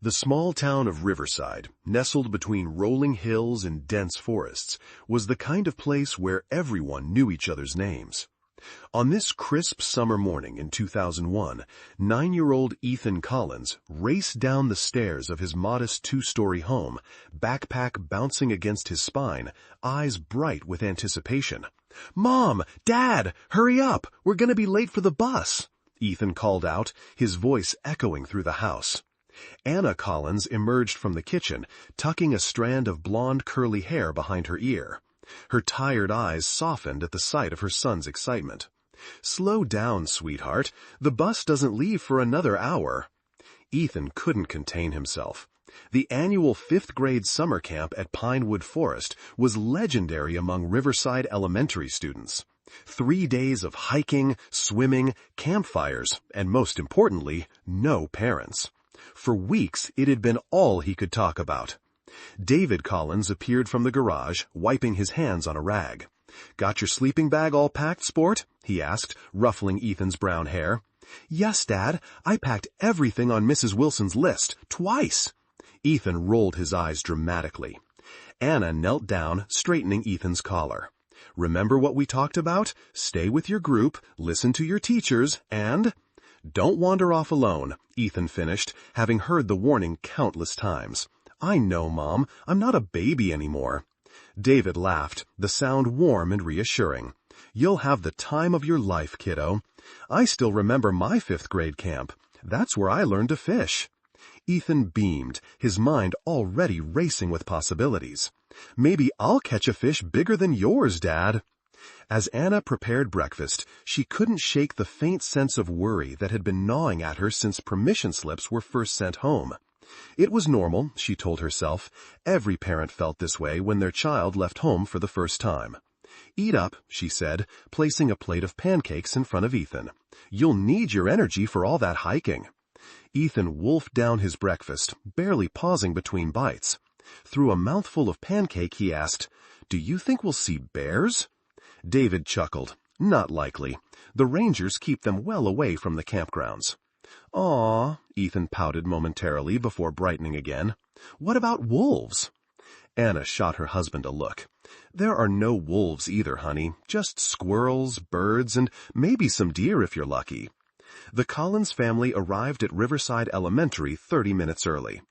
The small town of Riverside, nestled between rolling hills and dense forests, was the kind of place where everyone knew each other's names. On this crisp summer morning in 2001, 9-year-old Ethan Collins raced down the stairs of his modest 2-story home, backpack bouncing against his spine, eyes bright with anticipation. "Mom! Dad! Hurry up! We're going to be late for the bus!" Ethan called out, his voice echoing through the house. Anna Collins emerged from the kitchen, tucking a strand of blonde curly hair behind her ear. Her tired eyes softened at the sight of her son's excitement. "Slow down, sweetheart. The bus doesn't leave for another hour." Ethan couldn't contain himself. The annual 5th-grade summer camp at Pinewood Forest was legendary among Riverside elementary students. 3 days of hiking, swimming, campfires, and most importantly, no parents. For weeks, it had been all he could talk about. David Collins appeared from the garage, wiping his hands on a rag. "Got your sleeping bag all packed, sport?" he asked, ruffling Ethan's brown hair. "Yes, Dad. I packed everything on Mrs. Wilson's list, twice." Ethan rolled his eyes dramatically. Anna knelt down, straightening Ethan's collar. "Remember what we talked about? Stay with your group, listen to your teachers, and—" "Don't wander off alone," Ethan finished, having heard the warning countless times. "I know, Mom. I'm not a baby anymore." David laughed, the sound warm and reassuring. "You'll have the time of your life, kiddo. I still remember my 5th-grade camp. That's where I learned to fish." Ethan beamed, his mind already racing with possibilities. "Maybe I'll catch a fish bigger than yours, Dad." As Anna prepared breakfast, she couldn't shake the faint sense of worry that had been gnawing at her since permission slips were first sent home. It was normal, she told herself. Every parent felt this way when their child left home for the first time. "Eat up," she said, placing a plate of pancakes in front of Ethan. "You'll need your energy for all that hiking." Ethan wolfed down his breakfast, barely pausing between bites. Through a mouthful of pancake, he asked, "Do you think we'll see bears?" David chuckled. "Not likely. The rangers keep them well away from the campgrounds." "Aw," Ethan pouted momentarily before brightening again. "What about wolves?" Anna shot her husband a look. "There are no wolves either, honey. Just squirrels, birds, and maybe some deer if you're lucky." The Collins family arrived at Riverside Elementary 30 minutes early.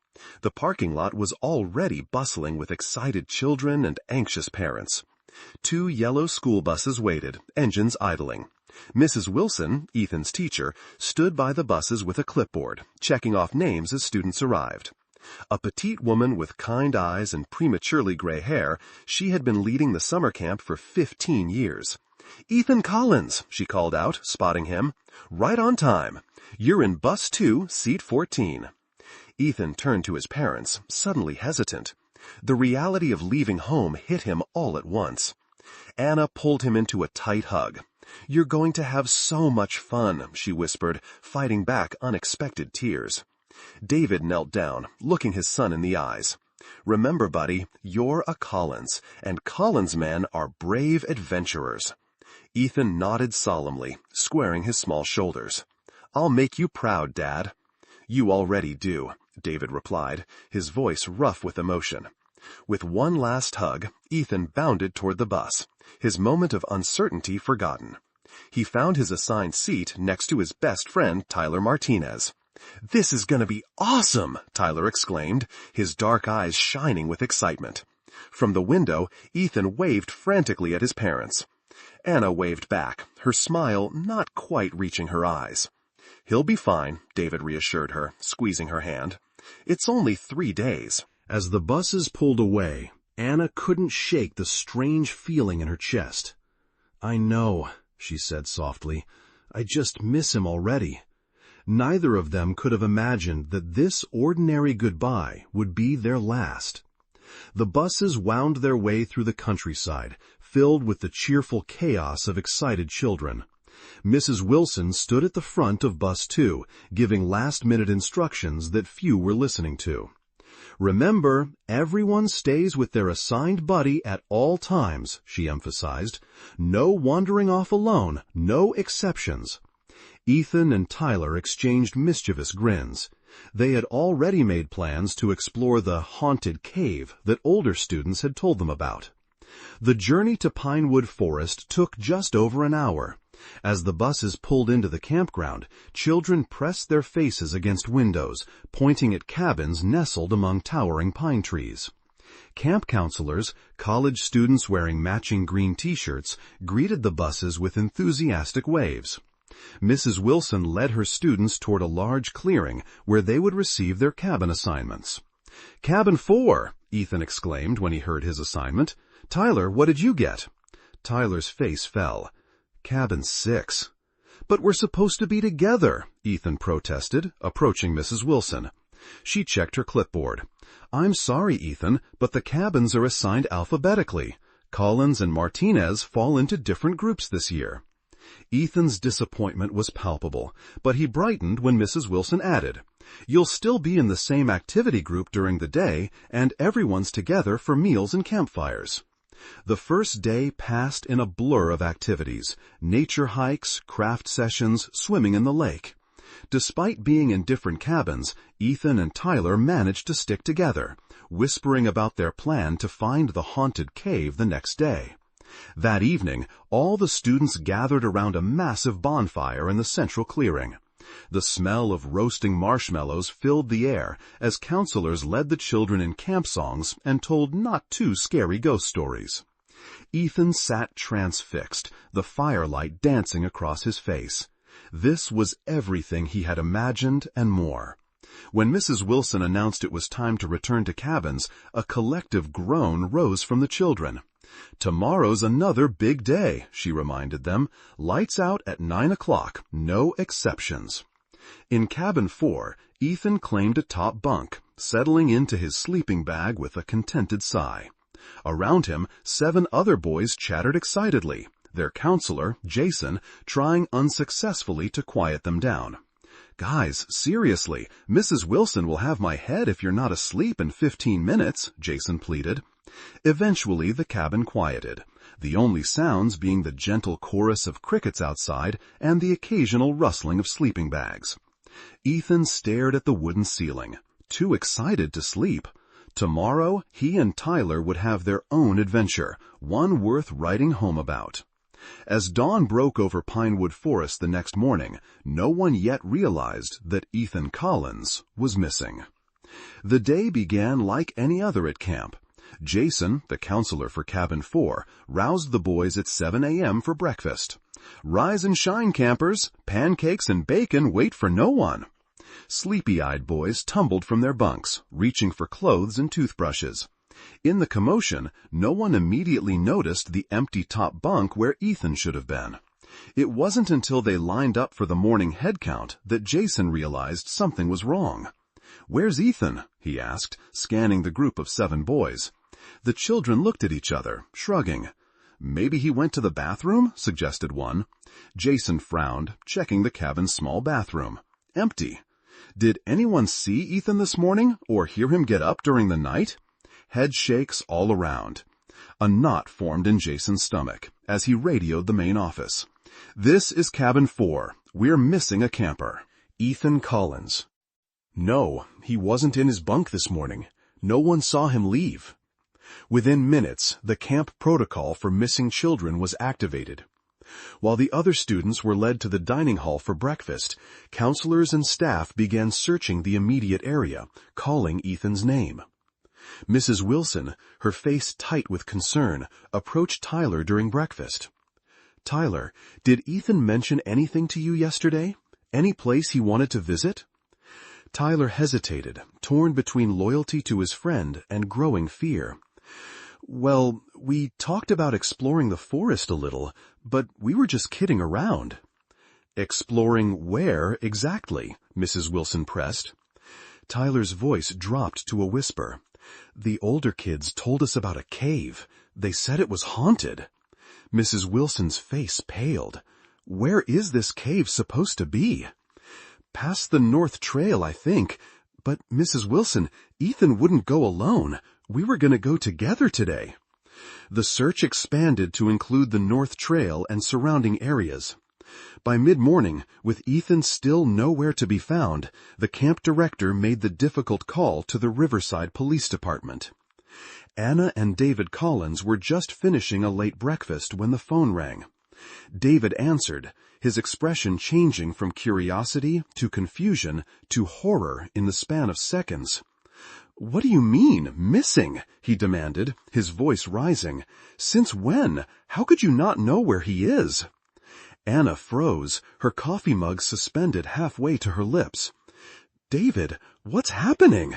The parking lot was already bustling with excited children and anxious parents. 2 yellow school buses waited, engines idling. Mrs. Wilson, Ethan's teacher, stood by the buses with a clipboard, checking off names as students arrived. A petite woman with kind eyes and prematurely gray hair, she had been leading the summer camp for 15 years. "Ethan Collins," she called out, spotting him. "Right on time. You're in bus 2, seat 14. Ethan turned to his parents, suddenly hesitant. The reality of leaving home hit him all at once. Anna pulled him into a tight hug. "You're going to have so much fun," she whispered, fighting back unexpected tears. David knelt down, looking his son in the eyes. "Remember, buddy, you're a Collins, and Collins men are brave adventurers." Ethan nodded solemnly, squaring his small shoulders. "I'll make you proud, Dad." "You already do," David replied, his voice rough with emotion. With one last hug, Ethan bounded toward the bus, his moment of uncertainty forgotten. He found his assigned seat next to his best friend, Tyler Martinez. "This is going to be awesome!" Tyler exclaimed, his dark eyes shining with excitement. From the window, Ethan waved frantically at his parents. Anna waved back, her smile not quite reaching her eyes. "He'll be fine," David reassured her, squeezing her hand. "It's only 3 days." As the buses pulled away, Anna couldn't shake the strange feeling in her chest. "I know," she said softly. "I just miss him already." Neither of them could have imagined that this ordinary goodbye would be their last. The buses wound their way through the countryside, filled with the cheerful chaos of excited children. Mrs. Wilson stood at the front of bus 2, giving last-minute instructions that few were listening to. "Remember, everyone stays with their assigned buddy at all times," she emphasized. "No wandering off alone, no exceptions." Ethan and Tyler exchanged mischievous grins. They had already made plans to explore the haunted cave that older students had told them about. The journey to Pinewood Forest took just over an hour. As the buses pulled into the campground, children pressed their faces against windows, pointing at cabins nestled among towering pine trees. Camp counselors, college students wearing matching green T-shirts, greeted the buses with enthusiastic waves. Mrs. Wilson led her students toward a large clearing where they would receive their cabin assignments. "Cabin 4, Ethan exclaimed when he heard his assignment. "Tyler, what did you get?" Tyler's face fell. "Cabin 6. "But we're supposed to be together," Ethan protested, approaching Mrs. Wilson. She checked her clipboard. "I'm sorry, Ethan, but the cabins are assigned alphabetically. Collins and Martinez fall into different groups this year." Ethan's disappointment was palpable, but he brightened when Mrs. Wilson added, "You'll still be in the same activity group during the day, and everyone's together for meals and campfires." The first day passed in a blur of activities: nature hikes, craft sessions, swimming in the lake. Despite being in different cabins, Ethan and Tyler managed to stick together, whispering about their plan to find the haunted cave the next day. That evening, all the students gathered around a massive bonfire in the central clearing. The smell of roasting marshmallows filled the air as counselors led the children in camp songs and told not too scary ghost stories. Ethan sat transfixed, the firelight dancing across his face. This was everything he had imagined and more. When Mrs. Wilson announced it was time to return to cabins, a collective groan rose from the children. "Tomorrow's another big day," she reminded them. "Lights out at 9 o'clock, no exceptions." In cabin 4, Ethan claimed a top bunk, settling into his sleeping bag with a contented sigh. Around him, 7 other boys chattered excitedly, their counselor, Jason, trying unsuccessfully to quiet them down. "Guys, seriously, Mrs. Wilson will have my head if you're not asleep in 15 minutes, Jason pleaded. Eventually, the cabin quieted, the only sounds being the gentle chorus of crickets outside and the occasional rustling of sleeping bags. Ethan stared at the wooden ceiling, too excited to sleep. Tomorrow, he and Tyler would have their own adventure, one worth writing home about. As dawn broke over Pinewood Forest the next morning, no one yet realized that Ethan Collins was missing. The day began like any other at camp. Jason, the counselor for Cabin 4, roused the boys at 7 a.m. for breakfast. "Rise and shine, campers. Pancakes and bacon wait for no one." Sleepy-eyed boys tumbled from their bunks, reaching for clothes and toothbrushes. In the commotion, no one immediately noticed the empty top bunk where Ethan should have been. It wasn't until they lined up for the morning head count that Jason realized something was wrong. "Where's Ethan?" he asked, scanning the group of 7 boys. The children looked at each other, shrugging. "Maybe he went to the bathroom?" suggested one. Jason frowned, checking the cabin's small bathroom. Empty. "Did anyone see Ethan this morning or hear him get up during the night?" Head shakes all around. A knot formed in Jason's stomach as he radioed the main office. "This is Cabin 4. We're missing a camper. Ethan Collins." "No, he wasn't in his bunk this morning. No one saw him leave." Within minutes, the camp protocol for missing children was activated. While the other students were led to the dining hall for breakfast, counselors and staff began searching the immediate area, calling Ethan's name. Mrs. Wilson, her face tight with concern, approached Tyler during breakfast. "Tyler, did Ethan mention anything to you yesterday? Any place he wanted to visit?" Tyler hesitated, torn between loyalty to his friend and growing fear. "Well, we talked about exploring the forest a little, but we were just kidding around." "Exploring where exactly?" Mrs. Wilson pressed. Tyler's voice dropped to a whisper. "The older kids told us about a cave. They said it was haunted." Mrs. Wilson's face paled. "Where is this cave supposed to be?" "Past the North Trail, I think. But, Mrs. Wilson, Ethan wouldn't go alone. We were going to go together today." The search expanded to include the North Trail and surrounding areas. By mid-morning, with Ethan still nowhere to be found, the camp director made the difficult call to the Riverside Police Department. Anna and David Collins were just finishing a late breakfast when the phone rang. David answered, his expression changing from curiosity to confusion to horror in the span of seconds. "What do you mean, missing?" he demanded, his voice rising. "Since when? How could you not know where he is?" Anna froze, her coffee mug suspended halfway to her lips. "David, what's happening?"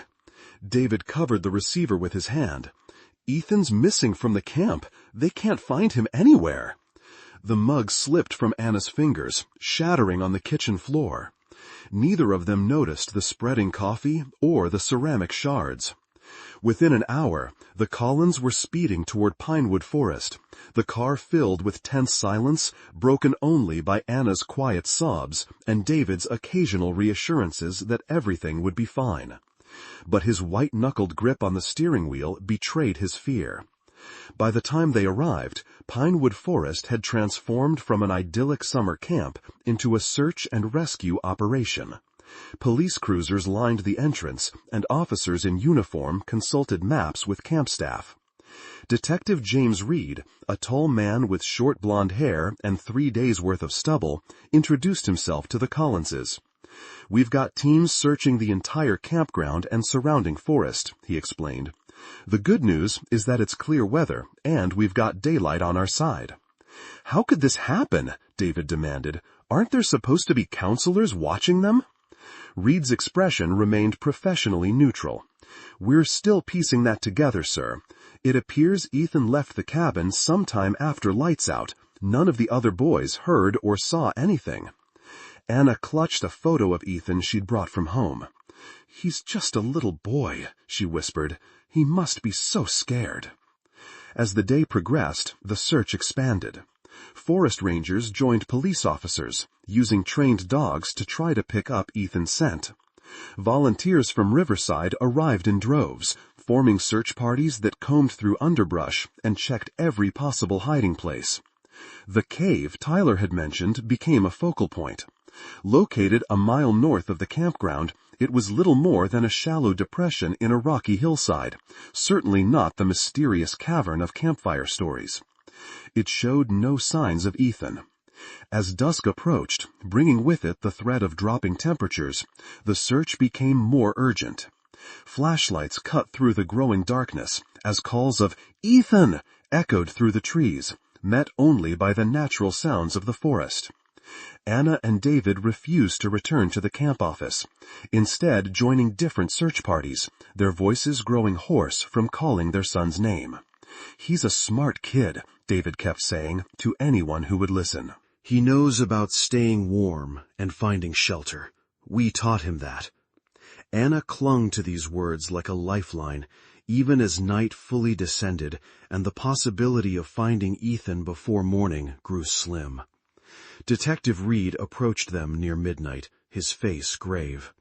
David covered the receiver with his hand. "Ethan's missing from the camp. They can't find him anywhere." The mug slipped from Anna's fingers, shattering on the kitchen floor. Neither of them noticed the spreading coffee or the ceramic shards. Within an hour, the Collins were speeding toward Pinewood Forest, the car filled with tense silence, broken only by Anna's quiet sobs and David's occasional reassurances that everything would be fine. But his white-knuckled grip on the steering wheel betrayed his fear. By the time they arrived, Pinewood Forest had transformed from an idyllic summer camp into a search and rescue operation. Police cruisers lined the entrance, and officers in uniform consulted maps with camp staff. Detective James Reed, a tall man with short blonde hair and 3 days' worth of stubble, introduced himself to the Collinses. "We've got teams searching the entire campground and surrounding forest," he explained. "The good news is that it's clear weather, and we've got daylight on our side." "How could this happen?" David demanded. "Aren't there supposed to be counselors watching them?" Reed's expression remained professionally neutral. "We're still piecing that together, sir. It appears Ethan left the cabin sometime after lights out. None of the other boys heard or saw anything." Anna clutched a photo of Ethan she'd brought from home. "He's just a little boy," she whispered. "He must be so scared." As the day progressed, the search expanded. Forest rangers joined police officers, using trained dogs to try to pick up Ethan's scent. Volunteers from Riverside arrived in droves, forming search parties that combed through underbrush and checked every possible hiding place. The cave Tyler had mentioned became a focal point. Located a mile north of the campground, it was little more than a shallow depression in a rocky hillside, certainly not the mysterious cavern of campfire stories. It showed no signs of Ethan. As dusk approached, bringing with it the threat of dropping temperatures, the search became more urgent. Flashlights cut through the growing darkness as calls of "Ethan!" echoed through the trees, met only by the natural sounds of the forest. Anna and David refused to return to the camp office, instead joining different search parties, their voices growing hoarse from calling their son's name. "He's a smart kid," David kept saying to anyone who would listen. "He knows about staying warm and finding shelter. We taught him that." Anna clung to these words like a lifeline, even as night fully descended and the possibility of finding Ethan before morning grew slim. Detective Reed approached them near midnight, his face grave.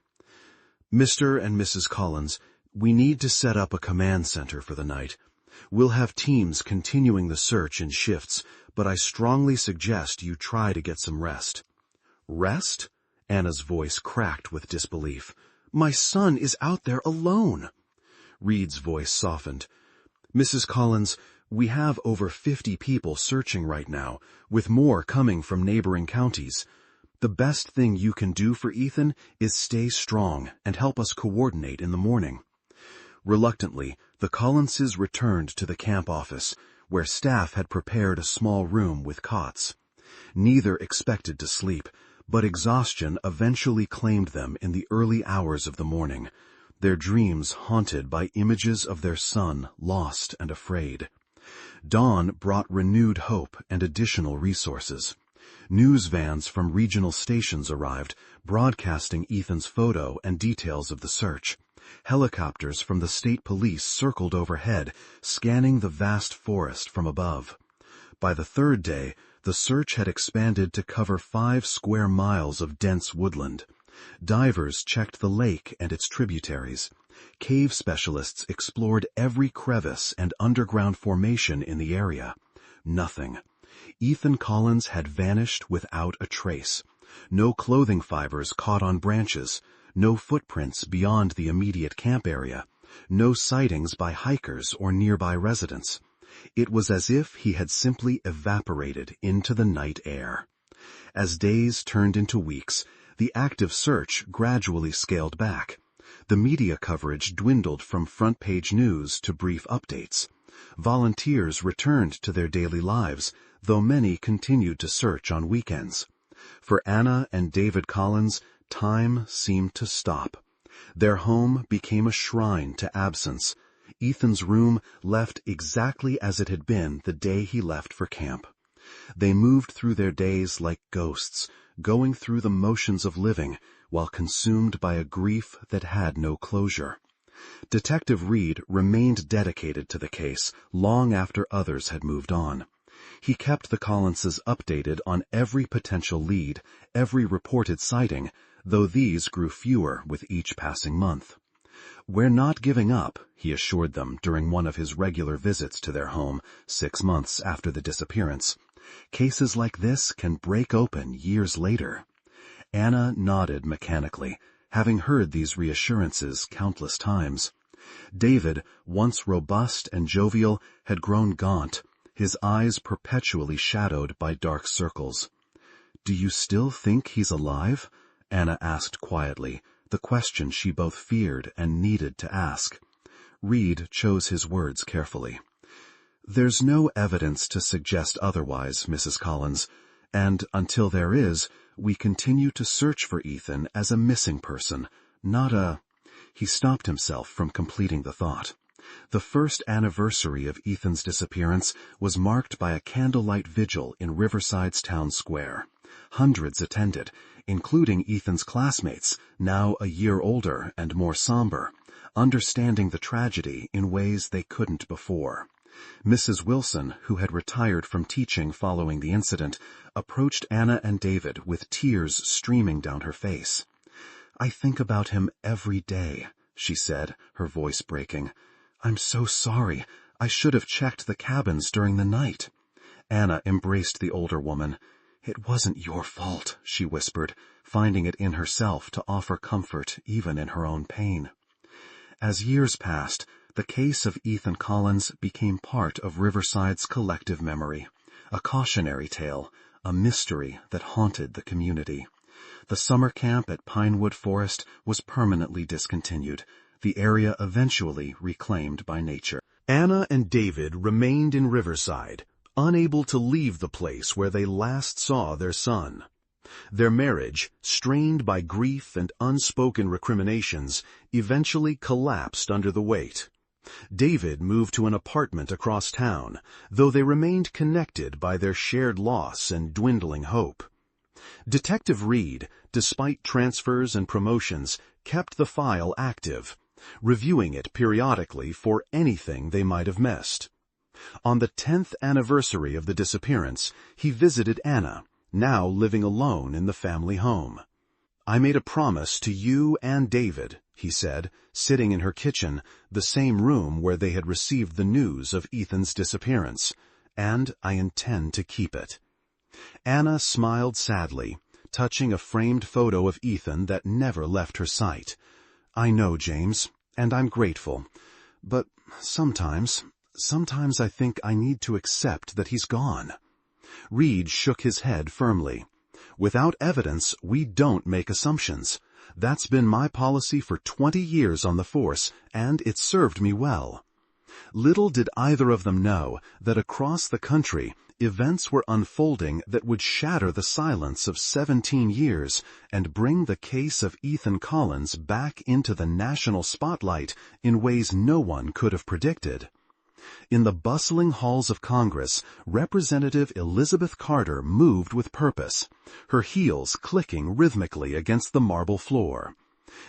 "Mr. and Mrs. Collins, we need to set up a command center for the night. We'll have teams continuing the search in shifts, but I strongly suggest you try to get some rest." "Rest?" Anna's voice cracked with disbelief. "My son is out there alone." Reed's voice softened. "Mrs. Collins, we have over 50 people searching right now, with more coming from neighboring counties. The best thing you can do for Ethan is stay strong and help us coordinate in the morning." Reluctantly, the Collinses returned to the camp office, where staff had prepared a small room with cots. Neither expected to sleep, but exhaustion eventually claimed them in the early hours of the morning, their dreams haunted by images of their son lost and afraid. Dawn brought renewed hope and additional resources. News vans from regional stations arrived, broadcasting Ethan's photo and details of the search. Helicopters from the state police circled overhead, scanning the vast forest from above. By the third day, the search had expanded to cover 5 square miles of dense woodland. Divers checked the lake and its tributaries. Cave specialists explored every crevice and underground formation in the area. Nothing. Ethan Collins had vanished without a trace. No clothing fibers caught on branches, no footprints beyond the immediate camp area, no sightings by hikers or nearby residents. It was as if he had simply evaporated into the night air. As days turned into weeks, the active search gradually scaled back. The media coverage dwindled from front-page news to brief updates. Volunteers returned to their daily lives, though many continued to search on weekends. For Anna and David Collins, time seemed to stop. Their home became a shrine to absence. Ethan's room left exactly as it had been the day he left for camp. They moved through their days like ghosts, going through the motions of living, while consumed by a grief that had no closure. Detective Reed remained dedicated to the case long after others had moved on. He kept the Collinses updated on every potential lead, every reported sighting, though these grew fewer with each passing month. "We're not giving up," he assured them during one of his regular visits to their home 6 months after the disappearance. "Cases like this can break open years later." Anna nodded mechanically, having heard these reassurances countless times. David, once robust and jovial, had grown gaunt, his eyes perpetually shadowed by dark circles. "Do you still think he's alive?" Anna asked quietly, the question she both feared and needed to ask. Reed chose his words carefully. "There's no evidence to suggest otherwise, Mrs. Collins, and until there is, we continue to search for Ethan as a missing person, not a—" He stopped himself from completing the thought. The first anniversary of Ethan's disappearance was marked by a candlelight vigil in Riverside's town square. Hundreds attended, including Ethan's classmates, now a year older and more somber, understanding the tragedy in ways they couldn't before. Mrs. Wilson, who had retired from teaching following the incident, approached Anna and David with tears streaming down her face. "I think about him every day," she said, her voice breaking. "I'm so sorry. I should have checked the cabins during the night." Anna embraced the older woman. "It wasn't your fault," she whispered, finding it in herself to offer comfort even in her own pain. As years passed, the case of Ethan Collins became part of Riverside's collective memory, a cautionary tale, a mystery that haunted the community. The summer camp at Pinewood Forest was permanently discontinued, the area eventually reclaimed by nature. Anna and David remained in Riverside, unable to leave the place where they last saw their son. Their marriage, strained by grief and unspoken recriminations, eventually collapsed under the weight. David moved to an apartment across town, though they remained connected by their shared loss and dwindling hope. Detective Reed, despite transfers and promotions, kept the file active, reviewing it periodically for anything they might have missed. On the 10th anniversary of the disappearance, he visited Anna, now living alone in the family home. "I made a promise to you and David," he said, sitting in her kitchen, the same room where they had received the news of Ethan's disappearance, "and I intend to keep it." Anna smiled sadly, touching a framed photo of Ethan that never left her sight. "I know, James, and I'm grateful. But sometimes I think I need to accept that he's gone." Reed shook his head firmly. "Without evidence, we don't make assumptions. That's been my policy for 20 years on the force, and it's served me well." Little did either of them know that across the country, events were unfolding that would shatter the silence of 17 years and bring the case of Ethan Collins back into the national spotlight in ways no one could have predicted. In the bustling halls of Congress, Representative Elizabeth Carter moved with purpose, her heels clicking rhythmically against the marble floor.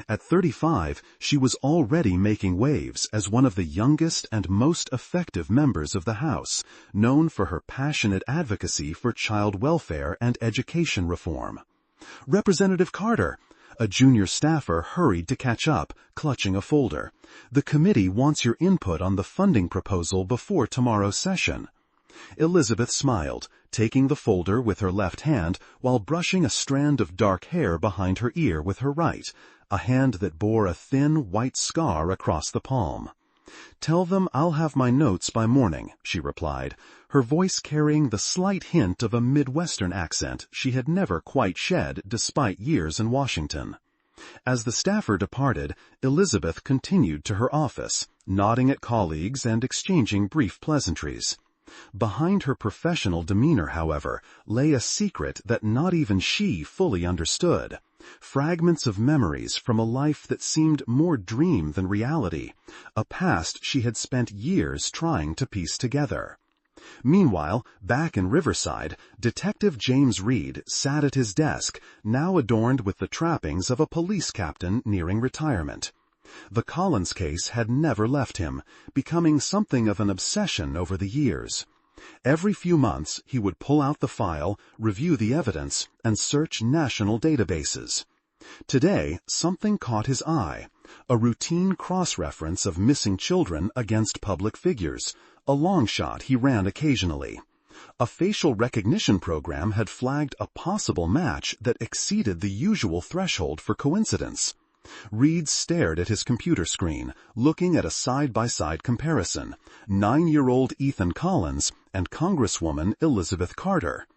At 35, she was already making waves as one of the youngest and most effective members of the House, known for her passionate advocacy for child welfare and education reform. "Representative Carter!" A junior staffer hurried to catch up, clutching a folder. "The committee wants your input on the funding proposal before tomorrow's session." Elizabeth smiled, taking the folder with her left hand while brushing a strand of dark hair behind her ear with her right, a hand that bore a thin white scar across the palm. "Tell them I'll have my notes by morning," she replied, her voice carrying the slight hint of a Midwestern accent she had never quite shed despite years in Washington. As the staffer departed, Elizabeth continued to her office, nodding at colleagues and exchanging brief pleasantries. Behind her professional demeanor, however, lay a secret that not even she fully understood. Fragments of memories from a life that seemed more dream than reality, a past she had spent years trying to piece together. Meanwhile, back in Riverside, Detective James Reed sat at his desk, now adorned with the trappings of a police captain nearing retirement. The Collins case had never left him, becoming something of an obsession over the years. Every few months, he would pull out the file, review the evidence, and search national databases. Today, something caught his eye, a routine cross-reference of missing children against public figures, a long shot he ran occasionally. A facial recognition program had flagged a possible match that exceeded the usual threshold for coincidence. Reed stared at his computer screen, looking at a side-by-side comparison, 9-year-old Ethan Collins and Congresswoman Elizabeth Carter.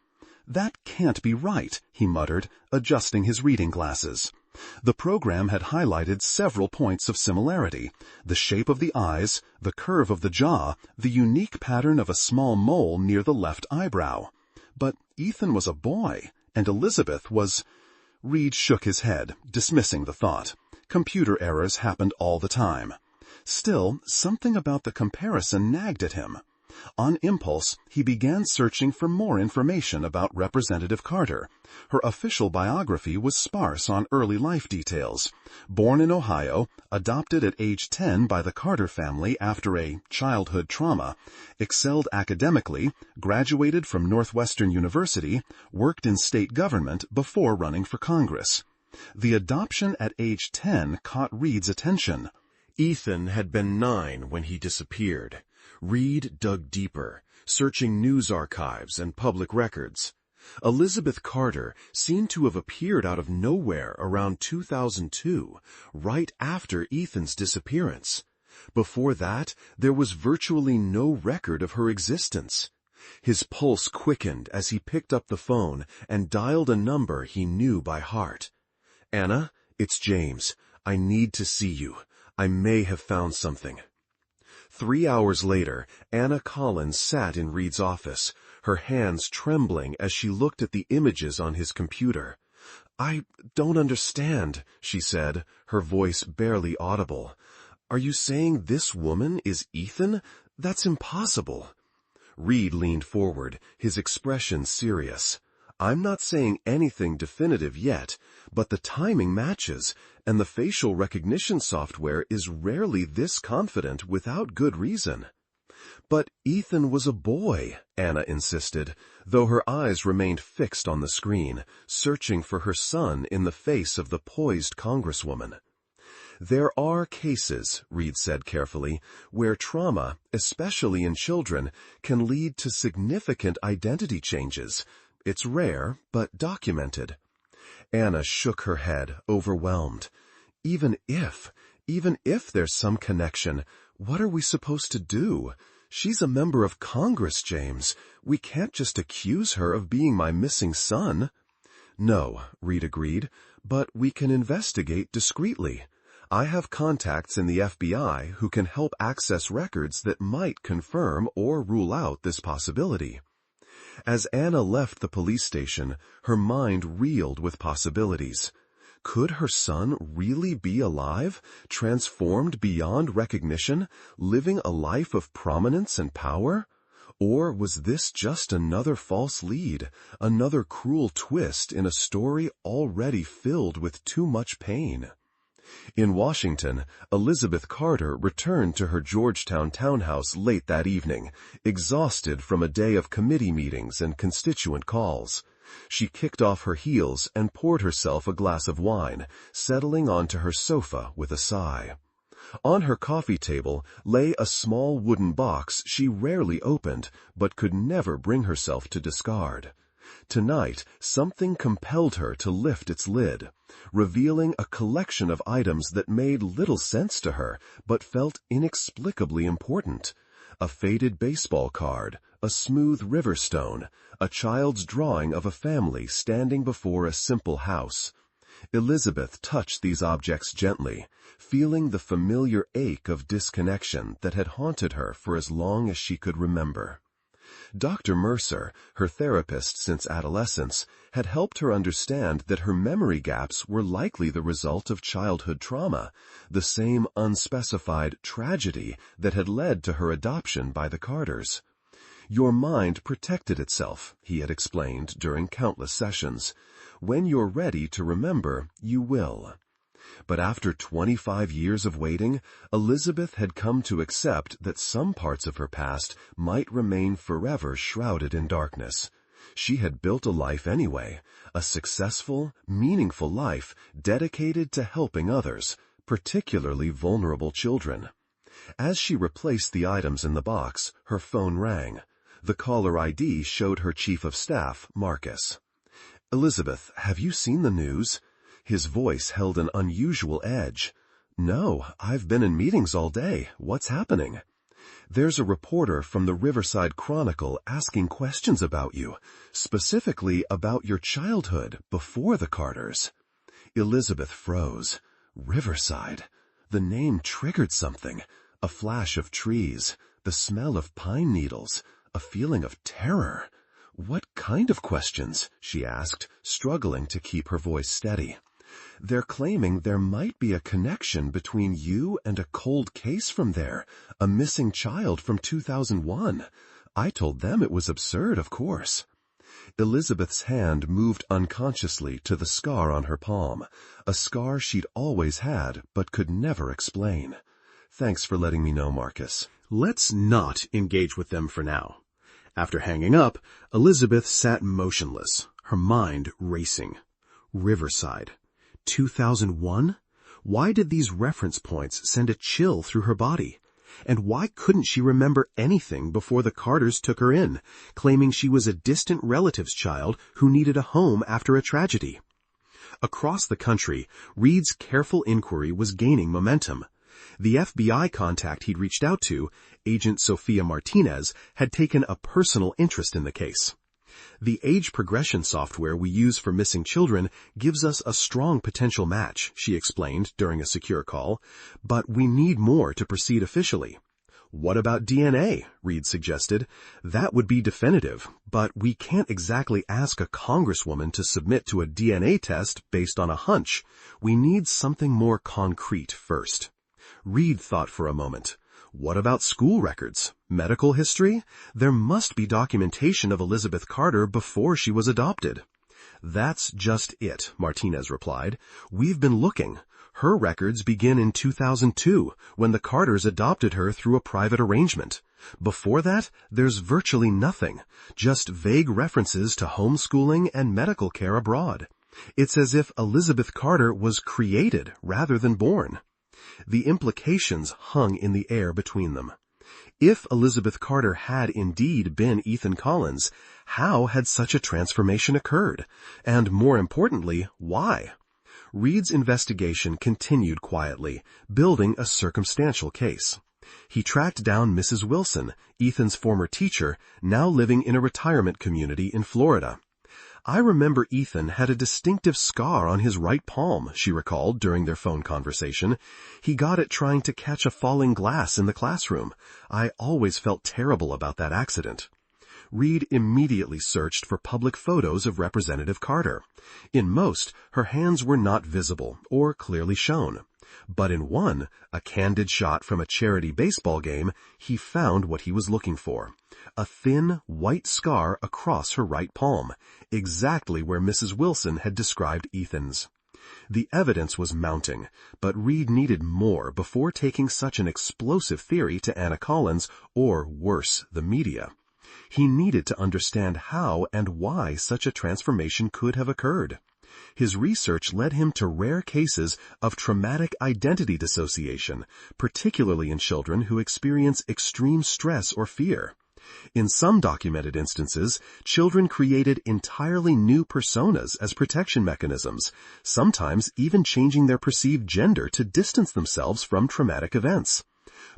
"That can't be right," he muttered, adjusting his reading glasses. The program had highlighted several points of similarity: the shape of the eyes, the curve of the jaw, the unique pattern of a small mole near the left eyebrow. But Ethan was a boy, and Elizabeth was... Reed shook his head, dismissing the thought. Computer errors happened all the time. Still, something about the comparison nagged at him. On impulse, he began searching for more information about Representative Carter. Her official biography was sparse on early life details. Born in Ohio, adopted at age 10 by the Carter family after a childhood trauma, excelled academically, graduated from Northwestern University, worked in state government before running for Congress. The adoption at age 10 caught Reed's attention. Ethan had been 9 when he disappeared. Reed dug deeper, searching news archives and public records. Elizabeth Carter seemed to have appeared out of nowhere around 2002, right after Ethan's disappearance. Before that, there was virtually no record of her existence. His pulse quickened as he picked up the phone and dialed a number he knew by heart. "Anna, it's James. I need to see you. I may have found something." 3 hours later, Anna Collins sat in Reed's office, her hands trembling as she looked at the images on his computer. "I don't understand," she said, her voice barely audible. "Are you saying this woman is Ethan? That's impossible." Reed leaned forward, his expression serious. "I'm not saying anything definitive yet, but the timing matches, and the facial recognition software is rarely this confident without good reason." "But Ethan was a boy," Anna insisted, though her eyes remained fixed on the screen, searching for her son in the face of the poised Congresswoman. "There are cases," Reed said carefully, "where trauma, especially in children, can lead to significant identity changes. It's rare, but documented." Anna shook her head, overwhelmed. Even if there's some connection, what are we supposed to do? She's a member of Congress, James. We can't just accuse her of being my missing son. "No," Reed agreed, "but we can investigate discreetly. I have contacts in the FBI who can help access records that might confirm or rule out this possibility." As Anna left the police station, her mind reeled with possibilities. Could her son really be alive, transformed beyond recognition, living a life of prominence and power? Or was this just another false lead, another cruel twist in a story already filled with too much pain? In Washington, Elizabeth Carter returned to her Georgetown townhouse late that evening, exhausted from a day of committee meetings and constituent calls. She kicked off her heels and poured herself a glass of wine, settling onto her sofa with a sigh. On her coffee table lay a small wooden box she rarely opened, but could never bring herself to discard. Tonight, something compelled her to lift its lid, revealing a collection of items that made little sense to her, but felt inexplicably important. A faded baseball card, a smooth river stone, a child's drawing of a family standing before a simple house. Elizabeth touched these objects gently, feeling the familiar ache of disconnection that had haunted her for as long as she could remember. Dr. Mercer, her therapist since adolescence, had helped her understand that her memory gaps were likely the result of childhood trauma, the same unspecified tragedy that had led to her adoption by the Carters. Your mind protected itself, he had explained during countless sessions. When you're ready to remember, you will. But after 25 years of waiting, Elizabeth had come to accept that some parts of her past might remain forever shrouded in darkness. She had built a life anyway, a successful, meaningful life dedicated to helping others, particularly vulnerable children. As she replaced the items in the box, her phone rang. The caller ID showed her chief of staff, Marcus. "Elizabeth, have you seen the news?" His voice held an unusual edge. "No, I've been in meetings all day. What's happening?" "There's a reporter from the Riverside Chronicle asking questions about you, specifically about your childhood before the Carters." Elizabeth froze. Riverside. The name triggered something. A flash of trees, the smell of pine needles, a feeling of terror. "What kind of questions?" she asked, struggling to keep her voice steady. "They're claiming there might be a connection between you and a cold case from there, a missing child from 2001. I told them it was absurd, of course." Elizabeth's hand moved unconsciously to the scar on her palm, a scar she'd always had but could never explain. "Thanks for letting me know, Marcus. Let's not engage with them for now." After hanging up, Elizabeth sat motionless, her mind racing. Riverside. 2001? Why did these reference points send a chill through her body? And why couldn't she remember anything before the Carters took her in, claiming she was a distant relative's child who needed a home after a tragedy? Across the country, Reed's careful inquiry was gaining momentum. The FBI contact he'd reached out to, Agent Sophia Martinez, had taken a personal interest in the case. "The age progression software we use for missing children gives us a strong potential match," she explained during a secure call, "but we need more to proceed officially." "What about DNA?" Reed suggested. "That would be definitive, but we can't exactly ask a congresswoman to submit to a DNA test based on a hunch. We need something more concrete first." Reed thought for a moment. What about school records? Medical history? There must be documentation of Elizabeth Carter before she was adopted. "That's just it," Martinez replied. "We've been looking. Her records begin in 2002, when the Carters adopted her through a private arrangement. Before that, there's virtually nothing, just vague references to homeschooling and medical care abroad. It's as if Elizabeth Carter was created rather than born." The implications hung in the air between them. If Elizabeth Carter had indeed been Ethan Collins, how had such a transformation occurred? And more importantly, why? Reed's investigation continued quietly, building a circumstantial case. He tracked down Mrs. Wilson, Ethan's former teacher, now living in a retirement community in Florida. "I remember Ethan had a distinctive scar on his right palm," she recalled during their phone conversation. "He got it trying to catch a falling glass in the classroom. I always felt terrible about that accident." Reed immediately searched for public photos of Representative Carter. In most, her hands were not visible or clearly shown. But in one, a candid shot from a charity baseball game, he found what he was looking for. A thin, white scar across her right palm, exactly where Mrs. Wilson had described Ethan's. The evidence was mounting, but Reed needed more before taking such an explosive theory to Anna Collins, or worse, the media. He needed to understand how and why such a transformation could have occurred. His research led him to rare cases of traumatic identity dissociation, particularly in children who experience extreme stress or fear. In some documented instances, children created entirely new personas as protection mechanisms, sometimes even changing their perceived gender to distance themselves from traumatic events.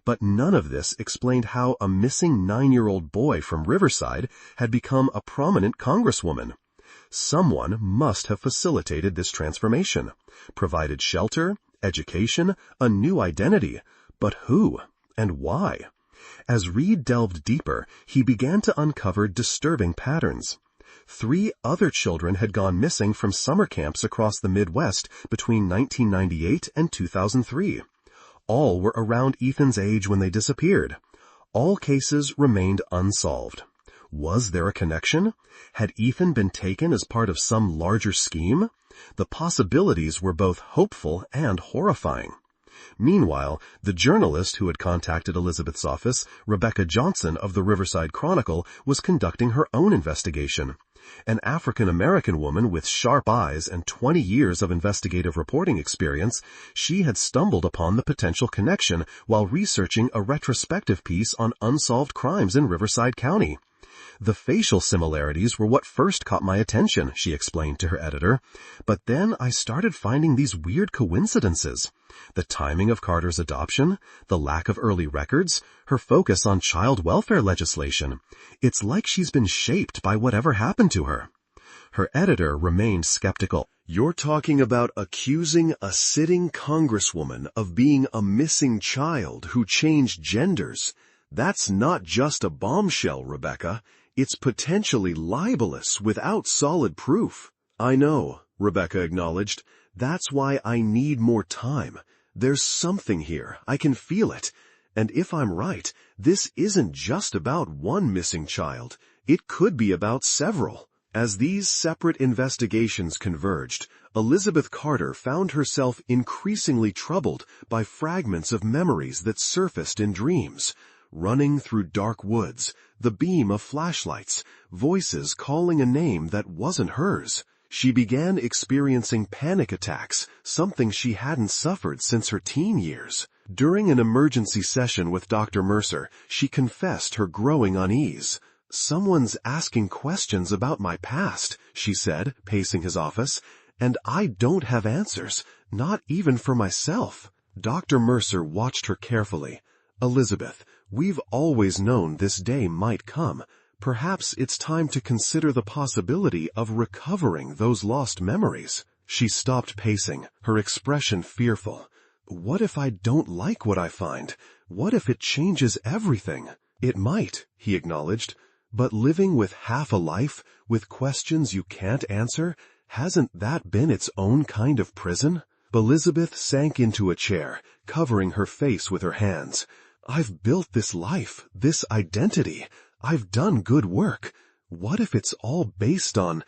But none of this explained how a missing 9-year-old boy from Riverside had become a prominent Congresswoman. Someone must have facilitated this transformation, provided shelter, education, a new identity. But who and why? As Reed delved deeper, he began to uncover disturbing patterns. 3 other children had gone missing from summer camps across the Midwest between 1998 and 2003. All were around Ethan's age when they disappeared. All cases remained unsolved. Was there a connection? Had Ethan been taken as part of some larger scheme? The possibilities were both hopeful and horrifying. Meanwhile, the journalist who had contacted Elizabeth's office, Rebecca Johnson of the Riverside Chronicle, was conducting her own investigation. An African-American woman with sharp eyes and 20 years of investigative reporting experience, she had stumbled upon the potential connection while researching a retrospective piece on unsolved crimes in Riverside County. The facial similarities were what first caught my attention, she explained to her editor, but then I started finding these weird coincidences. The timing of Carter's adoption, the lack of early records, her focus on child welfare legislation. It's like she's been shaped by whatever happened to her. Her editor remained skeptical. You're talking about accusing a sitting Congresswoman of being a missing child who changed genders. That's not just a bombshell, Rebecca. It's potentially libelous without solid proof. I know, Rebecca acknowledged. That's why I need more time. There's something here. I can feel it. And if I'm right, this isn't just about one missing child. It could be about several. As these separate investigations converged, Elizabeth Carter found herself increasingly troubled by fragments of memories that surfaced in dreams. Running through dark woods, the beam of flashlights, voices calling a name that wasn't hers. She began experiencing panic attacks, something she hadn't suffered since her teen years. During an emergency session with Dr. Mercer, she confessed her growing unease. Someone's asking questions about my past, she said, pacing his office, and I don't have answers, not even for myself. Dr. Mercer watched her carefully. Elizabeth, we've always known this day might come. Perhaps it's time to consider the possibility of recovering those lost memories. She stopped pacing, her expression fearful. What if I don't like what I find? What if it changes everything? It might, he acknowledged. But living with half a life, with questions you can't answer, hasn't that been its own kind of prison? Elizabeth sank into a chair, covering her face with her hands. I've built this life, this identity. I've done good work. What if it's all based on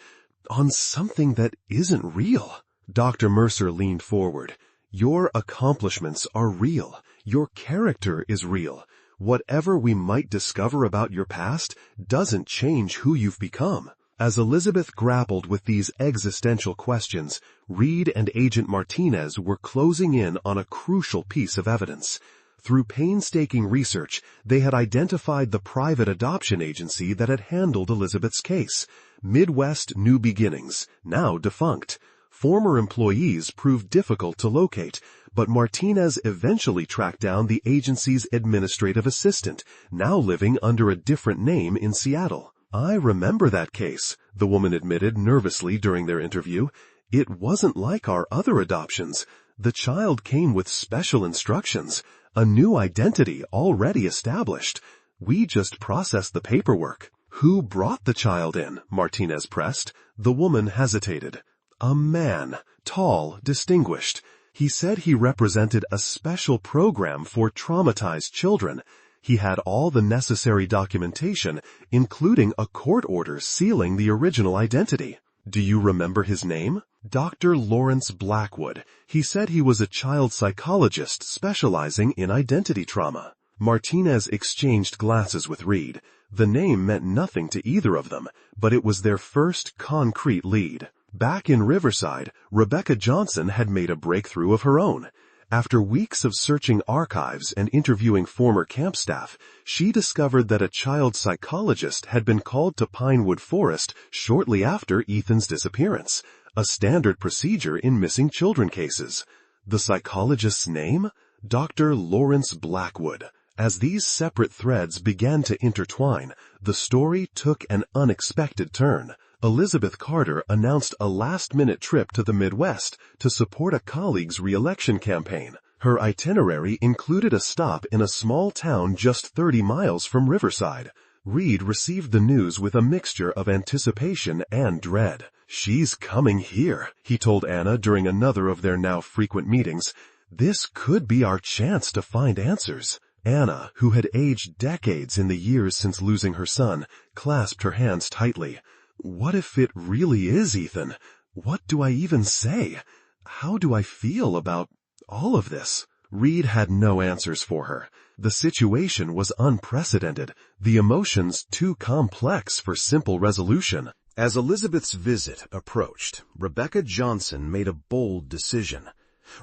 something that isn't real? Dr. Mercer leaned forward. Your accomplishments are real. Your character is real. Whatever we might discover about your past doesn't change who you've become. As Elizabeth grappled with these existential questions, Reed and Agent Martinez were closing in on a crucial piece of evidence. Through painstaking research, they had identified the private adoption agency that had handled Elizabeth's case, Midwest New Beginnings, now defunct. Former employees proved difficult to locate, but Martinez eventually tracked down the agency's administrative assistant, now living under a different name in Seattle. I remember that case, the woman admitted nervously during their interview. It wasn't like our other adoptions. The child came with special instructions, a new identity already established. We just processed the paperwork. Who brought the child in? Martinez pressed. The woman hesitated. A man, tall, distinguished. He said he represented a special program for traumatized children. He had all the necessary documentation, including a court order sealing the original identity. Do you remember his name? Dr. Lawrence Blackwood. He said he was a child psychologist specializing in identity trauma. Martinez exchanged glances with Reed. The name meant nothing to either of them, but it was their first concrete lead. Back in Riverside, Rebecca Johnson had made a breakthrough of her own. After weeks of searching archives and interviewing former camp staff, she discovered that a child psychologist had been called to Pinewood Forest shortly after Ethan's disappearance, a standard procedure in missing children cases. The psychologist's name? Dr. Lawrence Blackwood. As these separate threads began to intertwine, the story took an unexpected turn. Elizabeth Carter announced a last-minute trip to the Midwest to support a colleague's re-election campaign. Her itinerary included a stop in a small town just 30 miles from Riverside. Reed received the news with a mixture of anticipation and dread. "She's coming here," he told Anna during another of their now frequent meetings. "This could be our chance to find answers." Anna, who had aged decades in the years since losing her son, clasped her hands tightly. "What if it really is Ethan? What do I even say? How do I feel about all of this?" Reed had no answers for her. The situation was unprecedented, the emotions too complex for simple resolution. As Elizabeth's visit approached, Rebecca Johnson made a bold decision.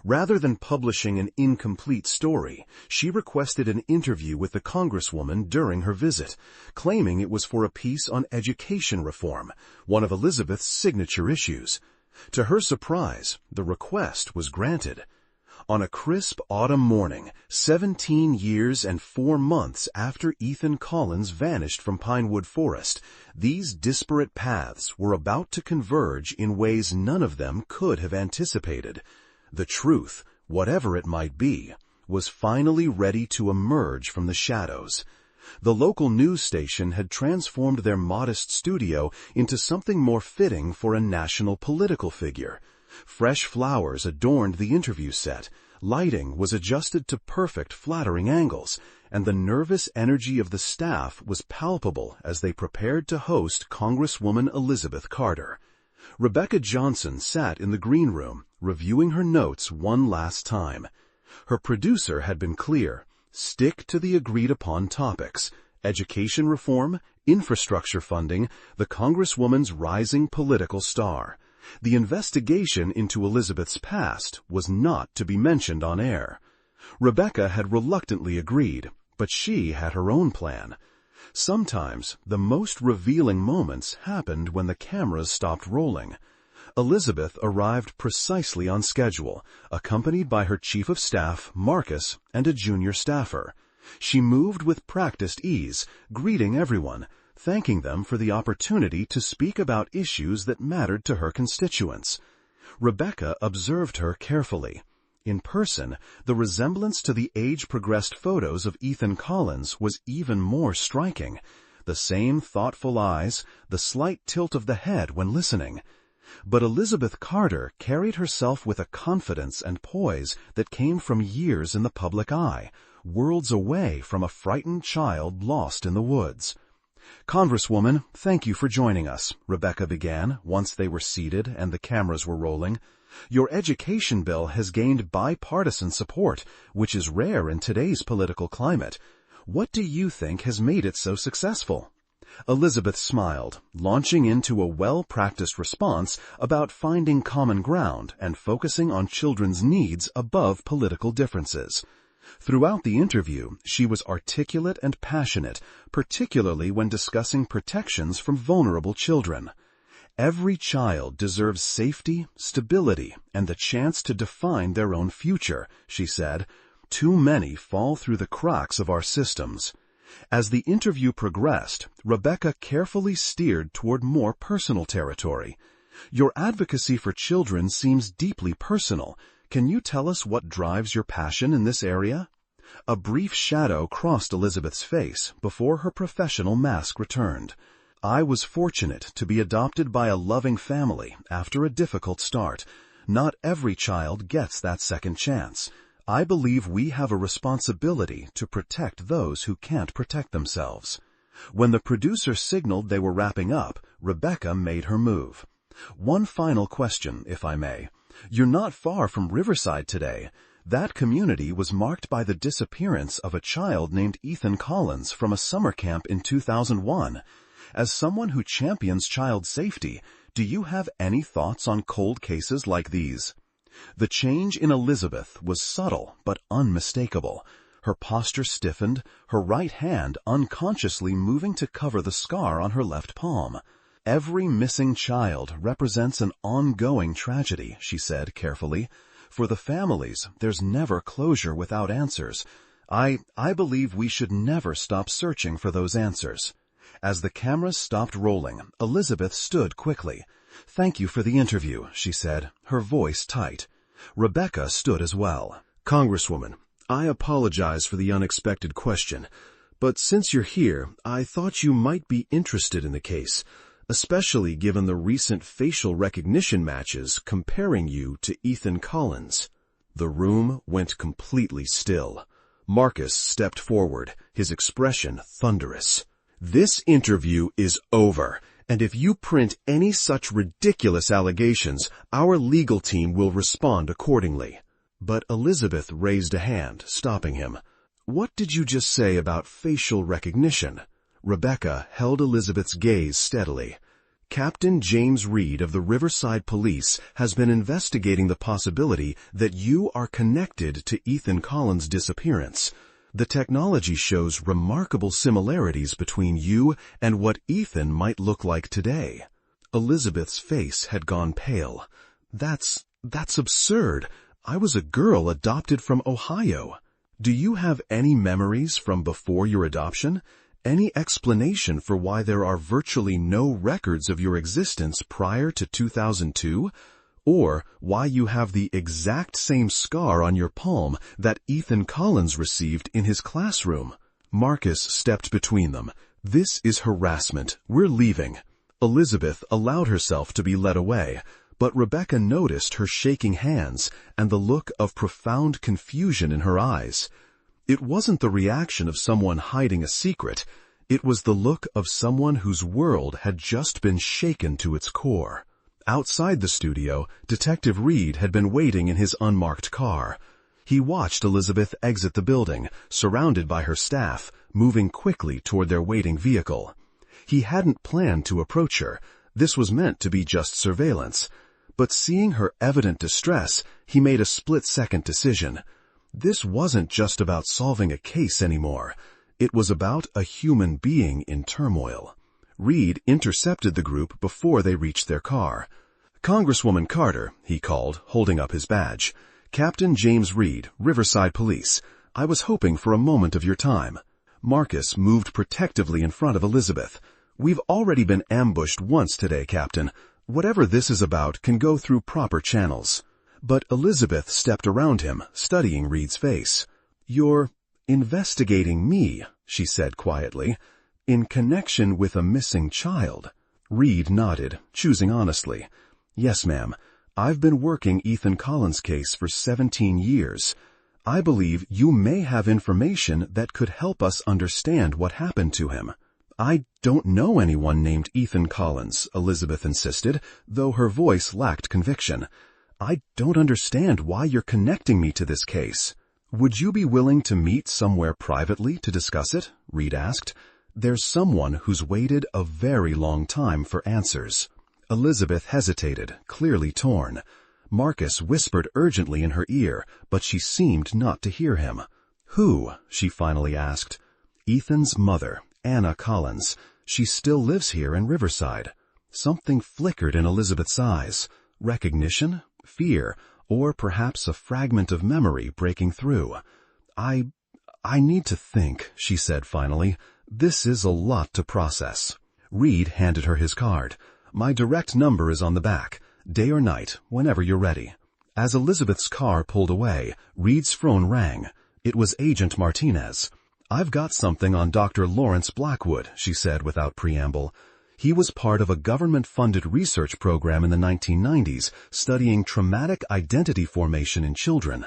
Rather than publishing an incomplete story, she requested an interview with the Congresswoman during her visit, claiming it was for a piece on education reform, one of Elizabeth's signature issues. To her surprise, the request was granted. On a crisp autumn morning, 17 years and 4 months after Ethan Collins vanished from Pinewood Forest, these disparate paths were about to converge in ways none of them could have anticipated. The truth, whatever it might be, was finally ready to emerge from the shadows. The local news station had transformed their modest studio into something more fitting for a national political figure. Fresh flowers adorned the interview set, lighting was adjusted to perfect, flattering angles, and the nervous energy of the staff was palpable as they prepared to host Congresswoman Elizabeth Carter. Rebecca Johnson sat in the green room, reviewing her notes one last time. Her producer had been clear: stick to the agreed-upon topics: education reform, infrastructure funding, the Congresswoman's rising political star. The investigation into Elizabeth's past was not to be mentioned on air. Rebecca had reluctantly agreed, but she had her own plan. Sometimes the most revealing moments happened when the cameras stopped rolling. Elizabeth arrived precisely on schedule, accompanied by her chief of staff, Marcus, and a junior staffer. She moved with practiced ease, greeting everyone, thanking them for the opportunity to speak about issues that mattered to her constituents. Rebecca observed her carefully. In person, the resemblance to the age-progressed photos of Ethan Collins was even more striking. The same thoughtful eyes, the slight tilt of the head when listening. But Elizabeth Carter carried herself with a confidence and poise that came from years in the public eye, worlds away from a frightened child lost in the woods. "Congresswoman, thank you for joining us," Rebecca began, once they were seated and the cameras were rolling. "Your education bill has gained bipartisan support, which is rare in today's political climate. What do you think has made it so successful?" Elizabeth smiled, launching into a well-practiced response about finding common ground and focusing on children's needs above political differences. Throughout the interview, she was articulate and passionate, particularly when discussing protections from vulnerable children. "Every child deserves safety, stability, and the chance to define their own future," she said. "Too many fall through the cracks of our systems." As the interview progressed, Rebecca carefully steered toward more personal territory. "Your advocacy for children seems deeply personal. Can you tell us what drives your passion in this area?" A brief shadow crossed Elizabeth's face before her professional mask returned. "I was fortunate to be adopted by a loving family after a difficult start. Not every child gets that second chance. I believe we have a responsibility to protect those who can't protect themselves." When the producer signaled they were wrapping up, Rebecca made her move. "One final question, if I may. You're not far from Riverside today. That community was marked by the disappearance of a child named Ethan Collins from a summer camp in 2001. As someone who champions child safety, do you have any thoughts on cold cases like these? The change in Elizabeth was subtle but unmistakable. Her posture stiffened, her right hand unconsciously moving to cover the scar on her left palm. Every missing child represents an ongoing tragedy, she said carefully. For the families, there's never closure without answers. I believe we should never stop searching for those answers. As the cameras stopped rolling, Elizabeth stood quickly. "Thank you for the interview," she said, her voice tight. Rebecca stood as well. "Congresswoman, I apologize for the unexpected question, but since you're here, I thought you might be interested in the case, especially given the recent facial recognition matches comparing you to Ethan Collins." The room went completely still. Marcus stepped forward, his expression thunderous. "This interview is over, and if you print any such ridiculous allegations, our legal team will respond accordingly." But Elizabeth raised a hand, stopping him. "What did you just say about facial recognition?" Rebecca held Elizabeth's gaze steadily. "Captain James Reed of the Riverside Police has been investigating the possibility that you are connected to Ethan Collins' disappearance. The technology shows remarkable similarities between you and what Ethan might look like today." Elizabeth's face had gone pale. That's absurd. I was a girl adopted from Ohio. Do you have any memories from before your adoption? Any explanation for why there are virtually no records of your existence prior to 2002? Or why you have the exact same scar on your palm that Ethan Collins received in his classroom? Marcus stepped between them. "This is harassment. We're leaving." Elizabeth allowed herself to be led away, but Rebecca noticed her shaking hands and the look of profound confusion in her eyes. It wasn't the reaction of someone hiding a secret. It was the look of someone whose world had just been shaken to its core. Outside the studio, Detective Reed had been waiting in his unmarked car. He watched Elizabeth exit the building, surrounded by her staff, moving quickly toward their waiting vehicle. He hadn't planned to approach her. This was meant to be just surveillance. But seeing her evident distress, he made a split-second decision. This wasn't just about solving a case anymore. It was about a human being in turmoil. Reed intercepted the group before they reached their car. "Congresswoman Carter," he called, holding up his badge. "Captain James Reed, Riverside Police. I was hoping for a moment of your time." Marcus moved protectively in front of Elizabeth. "We've already been ambushed once today, Captain. Whatever this is about can go through proper channels." But Elizabeth stepped around him, studying Reed's face. "You're investigating me," she said quietly, "in connection with a missing child." Reed nodded, choosing honestly. "Yes, ma'am. I've been working Ethan Collins' case for 17 years. I believe you may have information that could help us understand what happened to him." "I don't know anyone named Ethan Collins," Elizabeth insisted, though her voice lacked conviction. "I don't understand why you're connecting me to this case." "Would you be willing to meet somewhere privately to discuss it?" Reed asked. "There's someone who's waited a very long time for answers." Elizabeth hesitated, clearly torn. Marcus whispered urgently in her ear, but she seemed not to hear him. "Who?" she finally asked. "Ethan's mother, Anna Collins. She still lives here in Riverside." Something flickered in Elizabeth's eyes. Recognition? Fear? Or perhaps a fragment of memory breaking through. I need to think," she said finally. "This is a lot to process." Reed handed her his card. "My direct number is on the back. Day or night, whenever you're ready." As Elizabeth's car pulled away, Reed's phone rang. It was Agent Martinez. "I've got something on Dr. Lawrence Blackwood," she said without preamble. He was part of a government-funded research program in the 1990s studying traumatic identity formation in children.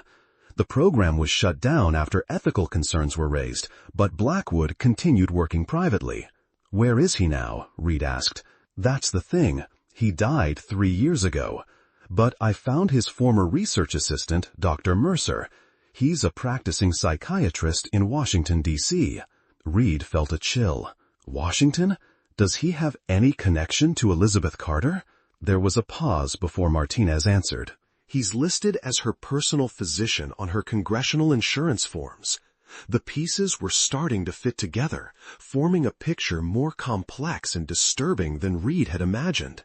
The program was shut down after ethical concerns were raised, but Blackwood continued working privately. "Where is he now?" Reed asked. "That's the thing. He died 3 years ago. But I found his former research assistant, Dr. Mercer. He's a practicing psychiatrist in Washington, D.C." Reed felt a chill. Washington? Does he have any connection to Elizabeth Carter? There was a pause before Martinez answered. He's listed as her personal physician on her congressional insurance forms. The pieces were starting to fit together, forming a picture more complex and disturbing than Reed had imagined.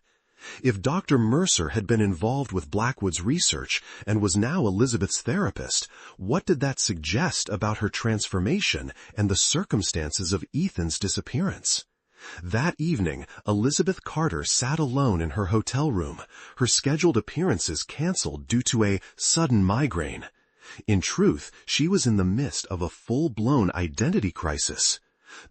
If Dr. Mercer had been involved with Blackwood's research and was now Elizabeth's therapist, what did that suggest about her transformation and the circumstances of Ethan's disappearance? That evening, Elizabeth Carter sat alone in her hotel room, her scheduled appearances canceled due to a sudden migraine. In truth, she was in the midst of a full-blown identity crisis.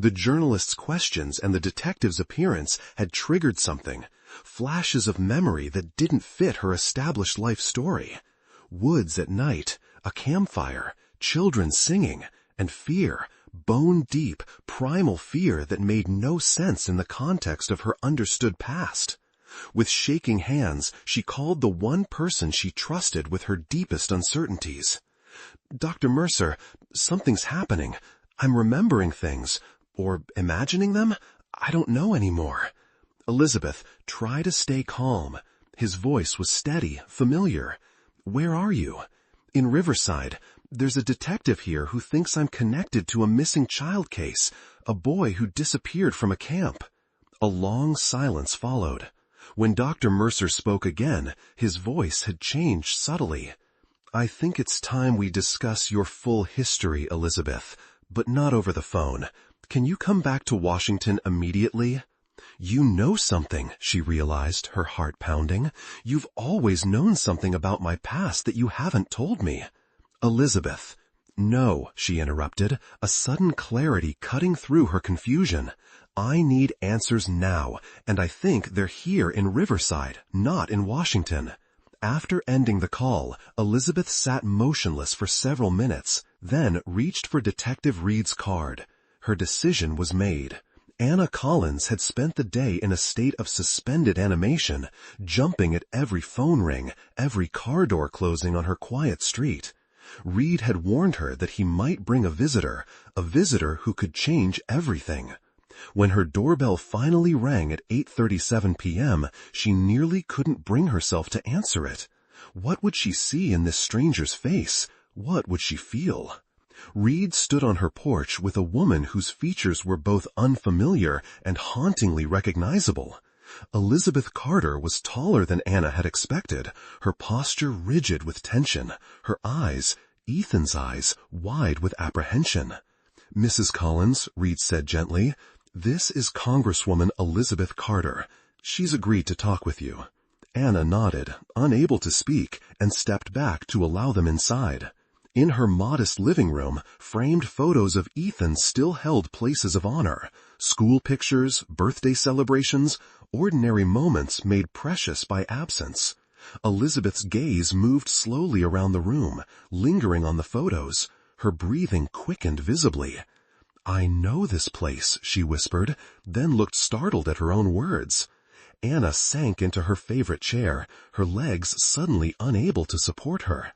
The journalist's questions and the detective's appearance had triggered something, flashes of memory that didn't fit her established life story. Woods at night, a campfire, children singing, and fear, bone-deep, primal fear that made no sense in the context of her understood past. With shaking hands, she called the one person she trusted with her deepest uncertainties. "Dr. Mercer, something's happening. I'm remembering things. Or imagining them? I don't know anymore." "Elizabeth, try to stay calm." His voice was steady, familiar. "Where are you?" "In Riverside. There's a detective here who thinks I'm connected to a missing child case, a boy who disappeared from a camp." A long silence followed. When Dr. Mercer spoke again, his voice had changed subtly. "I think it's time we discuss your full history, Elizabeth, but not over the phone. Can you come back to Washington immediately?" "You know something," she realized, her heart pounding. "You've always known something about my past that you haven't told me." "Elizabeth." "No," she interrupted, a sudden clarity cutting through her confusion. "I need answers now, and I think they're here in Riverside, not in Washington." After ending the call, Elizabeth sat motionless for several minutes, then reached for Detective Reed's card. Her decision was made. Anna Collins had spent the day in a state of suspended animation, jumping at every phone ring, every car door closing on her quiet street. Reed had warned her that he might bring a visitor who could change everything. When her doorbell finally rang at 8:37 p.m., she nearly couldn't bring herself to answer it. What would she see in this stranger's face? What would she feel? Reed stood on her porch with a woman whose features were both unfamiliar and hauntingly recognizable. Elizabeth Carter was taller than Anna had expected, her posture rigid with tension, her eyes, Ethan's eyes, wide with apprehension. "Mrs. Collins," Reed said gently, "this is Congresswoman Elizabeth Carter. She's agreed to talk with you." Anna nodded, unable to speak, and stepped back to allow them inside. In her modest living room, framed photos of Ethan still held places of honor. School pictures, birthday celebrations, ordinary moments made precious by absence. Elizabeth's gaze moved slowly around the room, lingering on the photos. Her breathing quickened visibly. "I know this place," she whispered, then looked startled at her own words. Anna sank into her favorite chair, her legs suddenly unable to support her.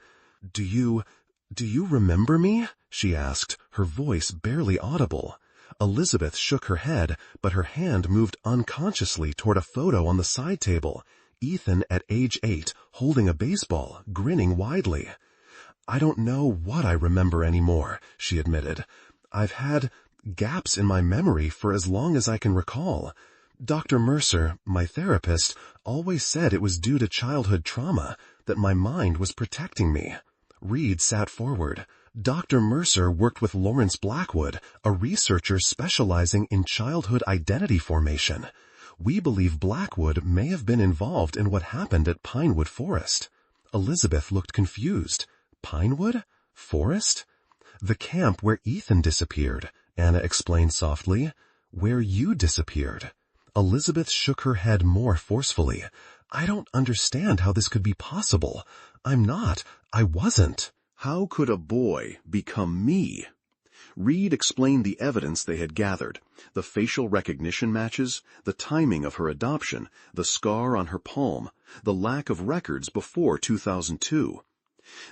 Do you remember me?" she asked, her voice barely audible. Elizabeth shook her head, but her hand moved unconsciously toward a photo on the side table. Ethan at age 8, holding a baseball, grinning widely. "I don't know what I remember anymore," she admitted. "I've had gaps in my memory for as long as I can recall. Dr. Mercer, my therapist, always said it was due to childhood trauma, that my mind was protecting me." Reed sat forward. "Dr. Mercer worked with Lawrence Blackwood, a researcher specializing in childhood identity formation. We believe Blackwood may have been involved in what happened at Pinewood Forest." Elizabeth looked confused. "Pinewood? Forest?" "The camp where Ethan disappeared," Anna explained softly. "Where you disappeared." Elizabeth shook her head more forcefully. "I don't understand how this could be possible. I wasn't." How could a boy become me? Reed explained the evidence they had gathered, the facial recognition matches, the timing of her adoption, the scar on her palm, the lack of records before 2002.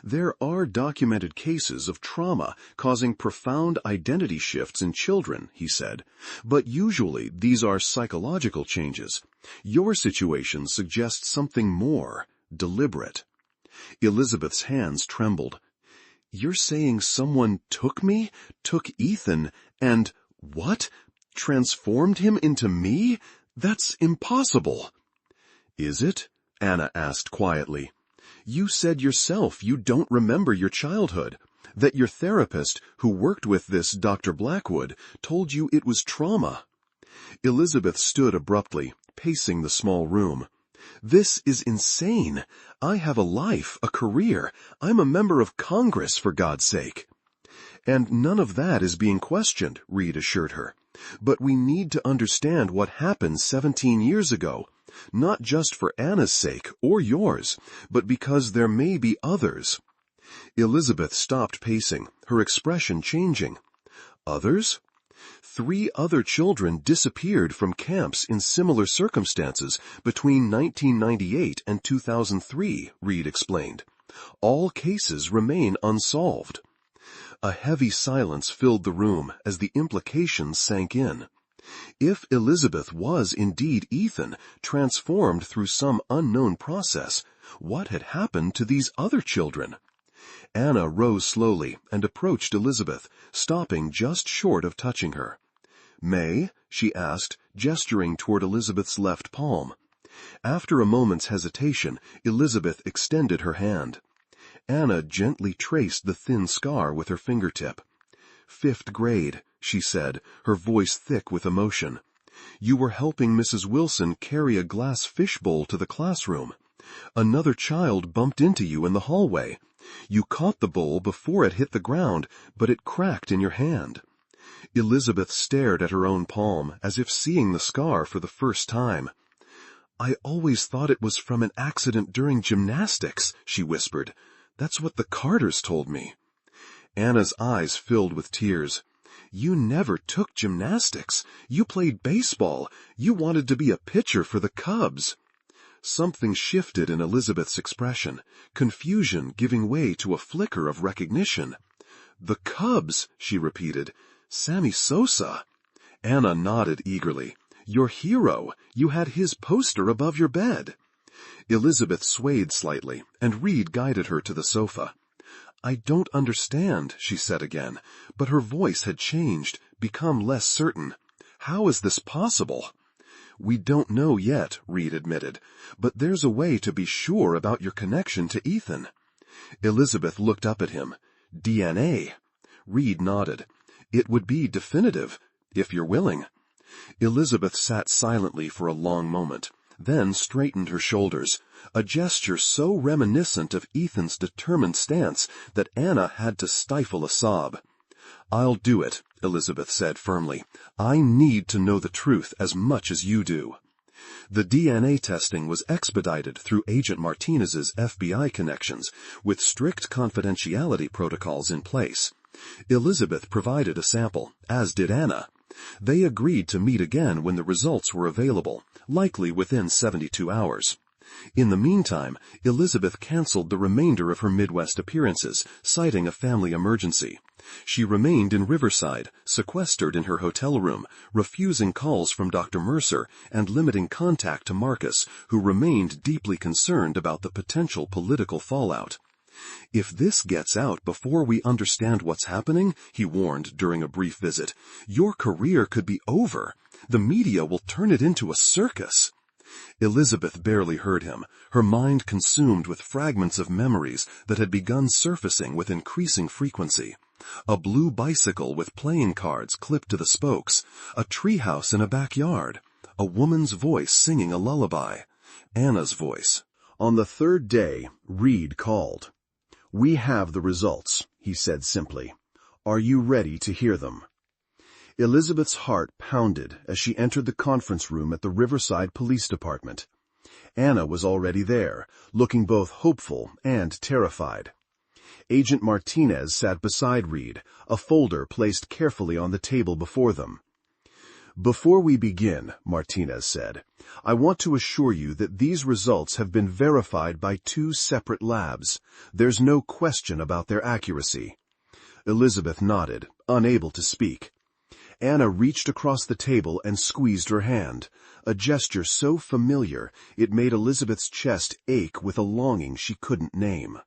There are documented cases of trauma causing profound identity shifts in children, he said, but usually these are psychological changes. Your situation suggests something more deliberate. Elizabeth's hands trembled. You're saying someone took me, took Ethan, and what? Transformed him into me? That's impossible. Is it? Anna asked quietly. You said yourself you don't remember your childhood, that your therapist, who worked with this Dr. Blackwood, told you it was trauma. Elizabeth stood abruptly, pacing the small room. This is insane. I have a life, a career. I'm a member of Congress, for God's sake. And none of that is being questioned, Reed assured her. But we need to understand what happened 17 years ago, not just for Anna's sake or yours, but because there may be others. Elizabeth stopped pacing, her expression changing. Others? 3 other children disappeared from camps in similar circumstances between 1998 and 2003, Reed explained. All cases remain unsolved. A heavy silence filled the room as the implications sank in. If Elizabeth was indeed Ethan, transformed through some unknown process, what had happened to these other children? Anna rose slowly and approached Elizabeth, stopping just short of touching her. May? She asked, gesturing toward Elizabeth's left palm. After a moment's hesitation, Elizabeth extended her hand. Anna gently traced the thin scar with her fingertip. 5th grade, she said, her voice thick with emotion. You were helping Mrs. Wilson carry a glass fishbowl to the classroom. Another child bumped into you in the hallway. You caught the bowl before it hit the ground, but it cracked in your hand. Elizabeth stared at her own palm, as if seeing the scar for the first time. I always thought it was from an accident during gymnastics, she whispered. That's what the Carters told me. Anna's eyes filled with tears. You never took gymnastics. You played baseball. You wanted to be a pitcher for the Cubs. Something shifted in Elizabeth's expression, confusion giving way to a flicker of recognition. The Cubs, she repeated. Sammy Sosa. Anna nodded eagerly. Your hero. You had his poster above your bed. Elizabeth swayed slightly, and Reed guided her to the sofa. I don't understand, she said again, but her voice had changed, become less certain. How is this possible? We don't know yet, Reed admitted, but there's a way to be sure about your connection to Ethan. Elizabeth looked up at him. DNA. Reed nodded. It would be definitive, if you're willing. Elizabeth sat silently for a long moment, then straightened her shoulders, a gesture so reminiscent of Ethan's determined stance that Anna had to stifle a sob. I'll do it, Elizabeth said firmly. I need to know the truth as much as you do. The DNA testing was expedited through Agent Martinez's FBI connections, with strict confidentiality protocols in place. Elizabeth provided a sample, as did Anna. They agreed to meet again when the results were available, likely within 72 hours. In the meantime, Elizabeth canceled the remainder of her Midwest appearances, citing a family emergency. She remained in Riverside, sequestered in her hotel room, refusing calls from Dr. Mercer and limiting contact to Marcus, who remained deeply concerned about the potential political fallout. If this gets out before we understand what's happening, he warned during a brief visit, your career could be over. The media will turn it into a circus. Elizabeth barely heard him, her mind consumed with fragments of memories that had begun surfacing with increasing frequency. A blue bicycle with playing cards clipped to the spokes, a treehouse in a backyard, a woman's voice singing a lullaby, Anna's voice. On the 3rd day, Reed called. We have the results, he said simply. Are you ready to hear them? Elizabeth's heart pounded as she entered the conference room at the Riverside Police Department. Anna was already there, looking both hopeful and terrified. Agent Martinez sat beside Reed, a folder placed carefully on the table before them. "Before we begin," Martinez said, "I want to assure you that these results have been verified by 2 separate labs. There's no question about their accuracy." Elizabeth nodded, unable to speak. Anna reached across the table and squeezed her hand, a gesture so familiar it made Elizabeth's chest ache with a longing she couldn't name.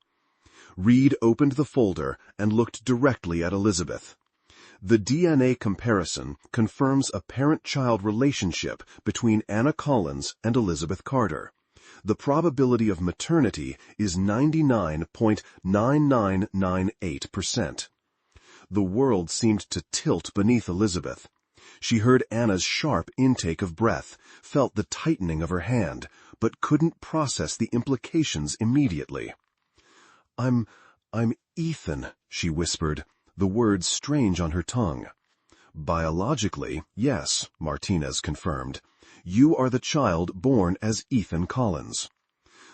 Reed opened the folder and looked directly at Elizabeth. "The DNA comparison confirms a parent-child relationship between Anna Collins and Elizabeth Carter. The probability of maternity is 99.9998%. The world seemed to tilt beneath Elizabeth. She heard Anna's sharp intake of breath, felt the tightening of her hand, but couldn't process the implications immediately. I'm Ethan," she whispered, the words strange on her tongue. "Biologically, yes," Martinez confirmed. "You are the child born as Ethan Collins."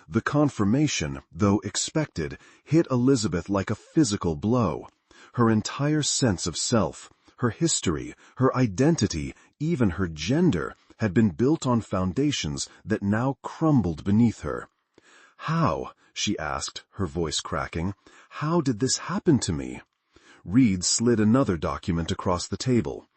The confirmation, though expected, hit Elizabeth like a physical blow. Her entire sense of self, her history, her identity, even her gender, had been built on foundations that now crumbled beneath her. "How?" she asked, her voice cracking. "How did this happen to me?" Reed slid another document across the table.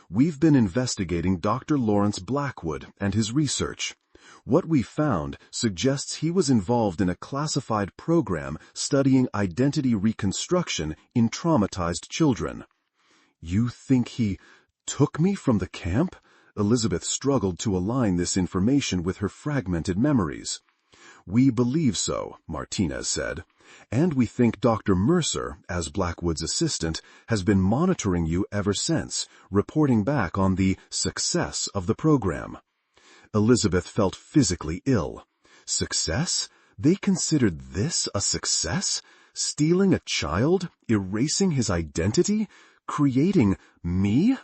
"We've been investigating Dr. Lawrence Blackwood and his research. What we found suggests he was involved in a classified program studying identity reconstruction in traumatized children." "You think he took me from the camp?" Elizabeth struggled to align this information with her fragmented memories. "We believe so," Martinez said. "And we think Dr. Mercer, as Blackwood's assistant, has been monitoring you ever since, reporting back on the success of the program." Elizabeth felt physically ill. Success? They considered this a success? Stealing a child? Erasing his identity? Creating me?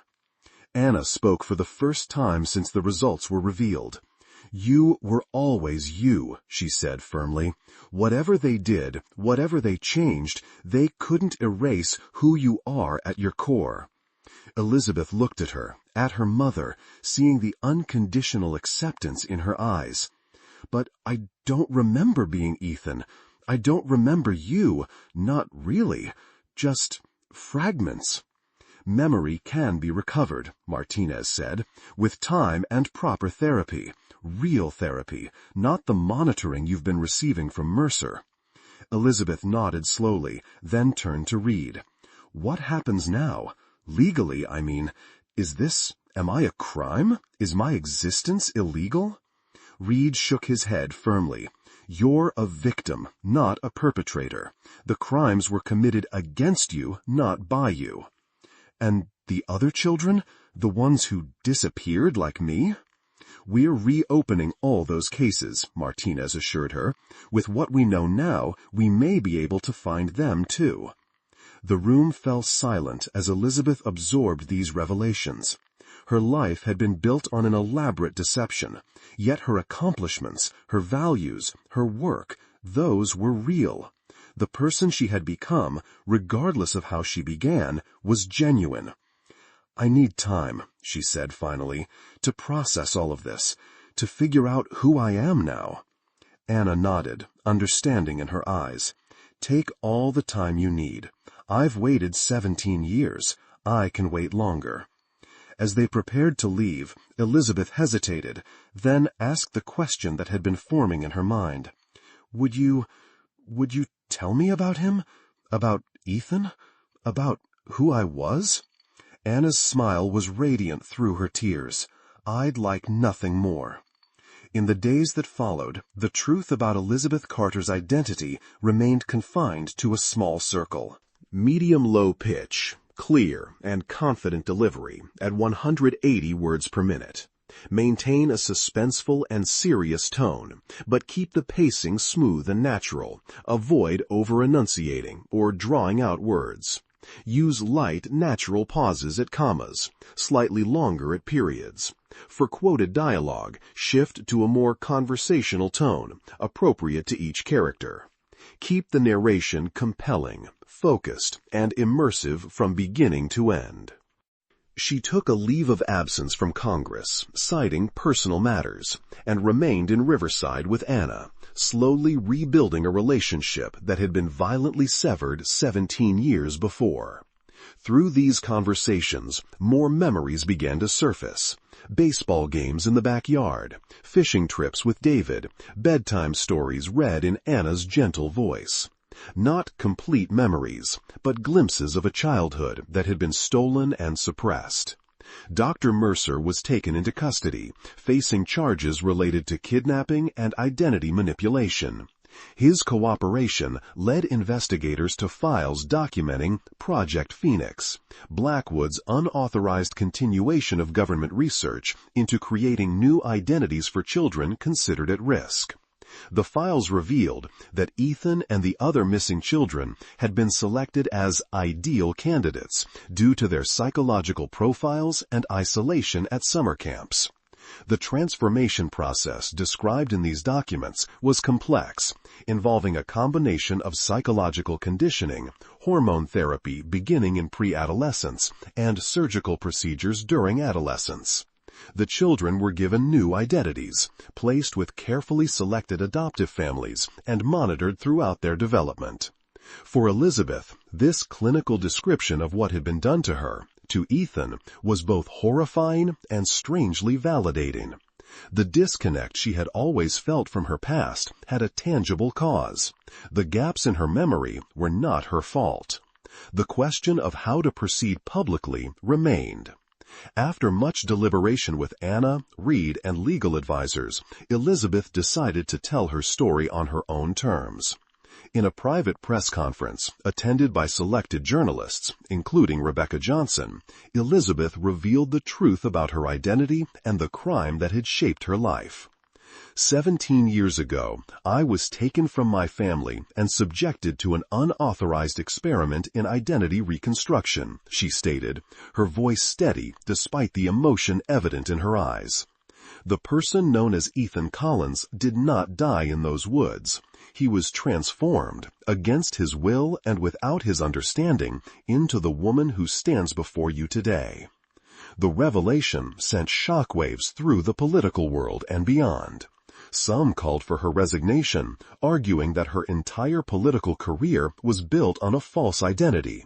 Anna spoke for the first time since the results were revealed. "You were always you," she said firmly. "Whatever they did, whatever they changed, they couldn't erase who you are at your core." Elizabeth looked at her mother, seeing the unconditional acceptance in her eyes. "But I don't remember being Ethan. I don't remember you. Not really. Just fragments." "Memory can be recovered," Martinez said, "with time and proper therapy. Real therapy, not the monitoring you've been receiving from Mercer." Elizabeth nodded slowly, then turned to Reed. "What happens now? Legally, I mean. Am I a crime? Is my existence illegal?" Reed shook his head firmly. "You're a victim, not a perpetrator. The crimes were committed against you, not by you." "And the other children? The ones who disappeared like me?" "We're reopening all those cases," Martinez assured her. "With what we know now, we may be able to find them too." The room fell silent as Elizabeth absorbed these revelations. Her life had been built on an elaborate deception, yet her accomplishments, her values, her work, those were real. The person she had become, regardless of how she began, was genuine. "I need time," she said finally, "to process all of this, to figure out who I am now." Anna nodded, understanding in her eyes. "Take all the time you need. I've waited 17 years. I can wait longer." As they prepared to leave, Elizabeth hesitated, then asked the question that had been forming in her mind. Would you tell me about him? About Ethan? About who I was?" Anna's smile was radiant through her tears. "I'd like nothing more." In the days that followed, the truth about Elizabeth Carter's identity remained confined to a small circle. Medium-low pitch, clear and confident delivery at 180 words per minute. Maintain a suspenseful and serious tone, but keep the pacing smooth and natural. Avoid over-enunciating or drawing out words. Use light, natural pauses at commas, slightly longer at periods. For quoted dialogue, shift to a more conversational tone, appropriate to each character. Keep the narration compelling, focused, and immersive from beginning to end. She took a leave of absence from Congress, citing personal matters, and remained in Riverside with Anna, slowly rebuilding a relationship that had been violently severed 17 years before. Through these conversations, more memories began to surface. Baseball games in the backyard, fishing trips with David, bedtime stories read in Anna's gentle voice. Not complete memories, but glimpses of a childhood that had been stolen and suppressed. Dr. Mercer was taken into custody, facing charges related to kidnapping and identity manipulation. His cooperation led investigators to files documenting Project Phoenix, Blackwood's unauthorized continuation of government research into creating new identities for children considered at risk. The files revealed that Ethan and the other missing children had been selected as ideal candidates due to their psychological profiles and isolation at summer camps. The transformation process described in these documents was complex, involving a combination of psychological conditioning, hormone therapy beginning in pre-adolescence, and surgical procedures during adolescence. The children were given new identities, placed with carefully selected adoptive families, and monitored throughout their development. For Elizabeth, this clinical description of what had been done to her, to Ethan, was both horrifying and strangely validating. The disconnect she had always felt from her past had a tangible cause. The gaps in her memory were not her fault. The question of how to proceed publicly remained. After much deliberation with Anna, Reed, and legal advisors, Elizabeth decided to tell her story on her own terms. In a private press conference, attended by selected journalists, including Rebecca Johnson, Elizabeth revealed the truth about her identity and the crime that had shaped her life. 17 years ago, I was taken from my family and subjected to an unauthorized experiment in identity reconstruction, she stated, her voice steady despite the emotion evident in her eyes. The person known as Ethan Collins did not die in those woods. He was transformed, against his will and without his understanding, into the woman who stands before you today. The revelation sent shockwaves through the political world and beyond. Some called for her resignation, arguing that her entire political career was built on a false identity.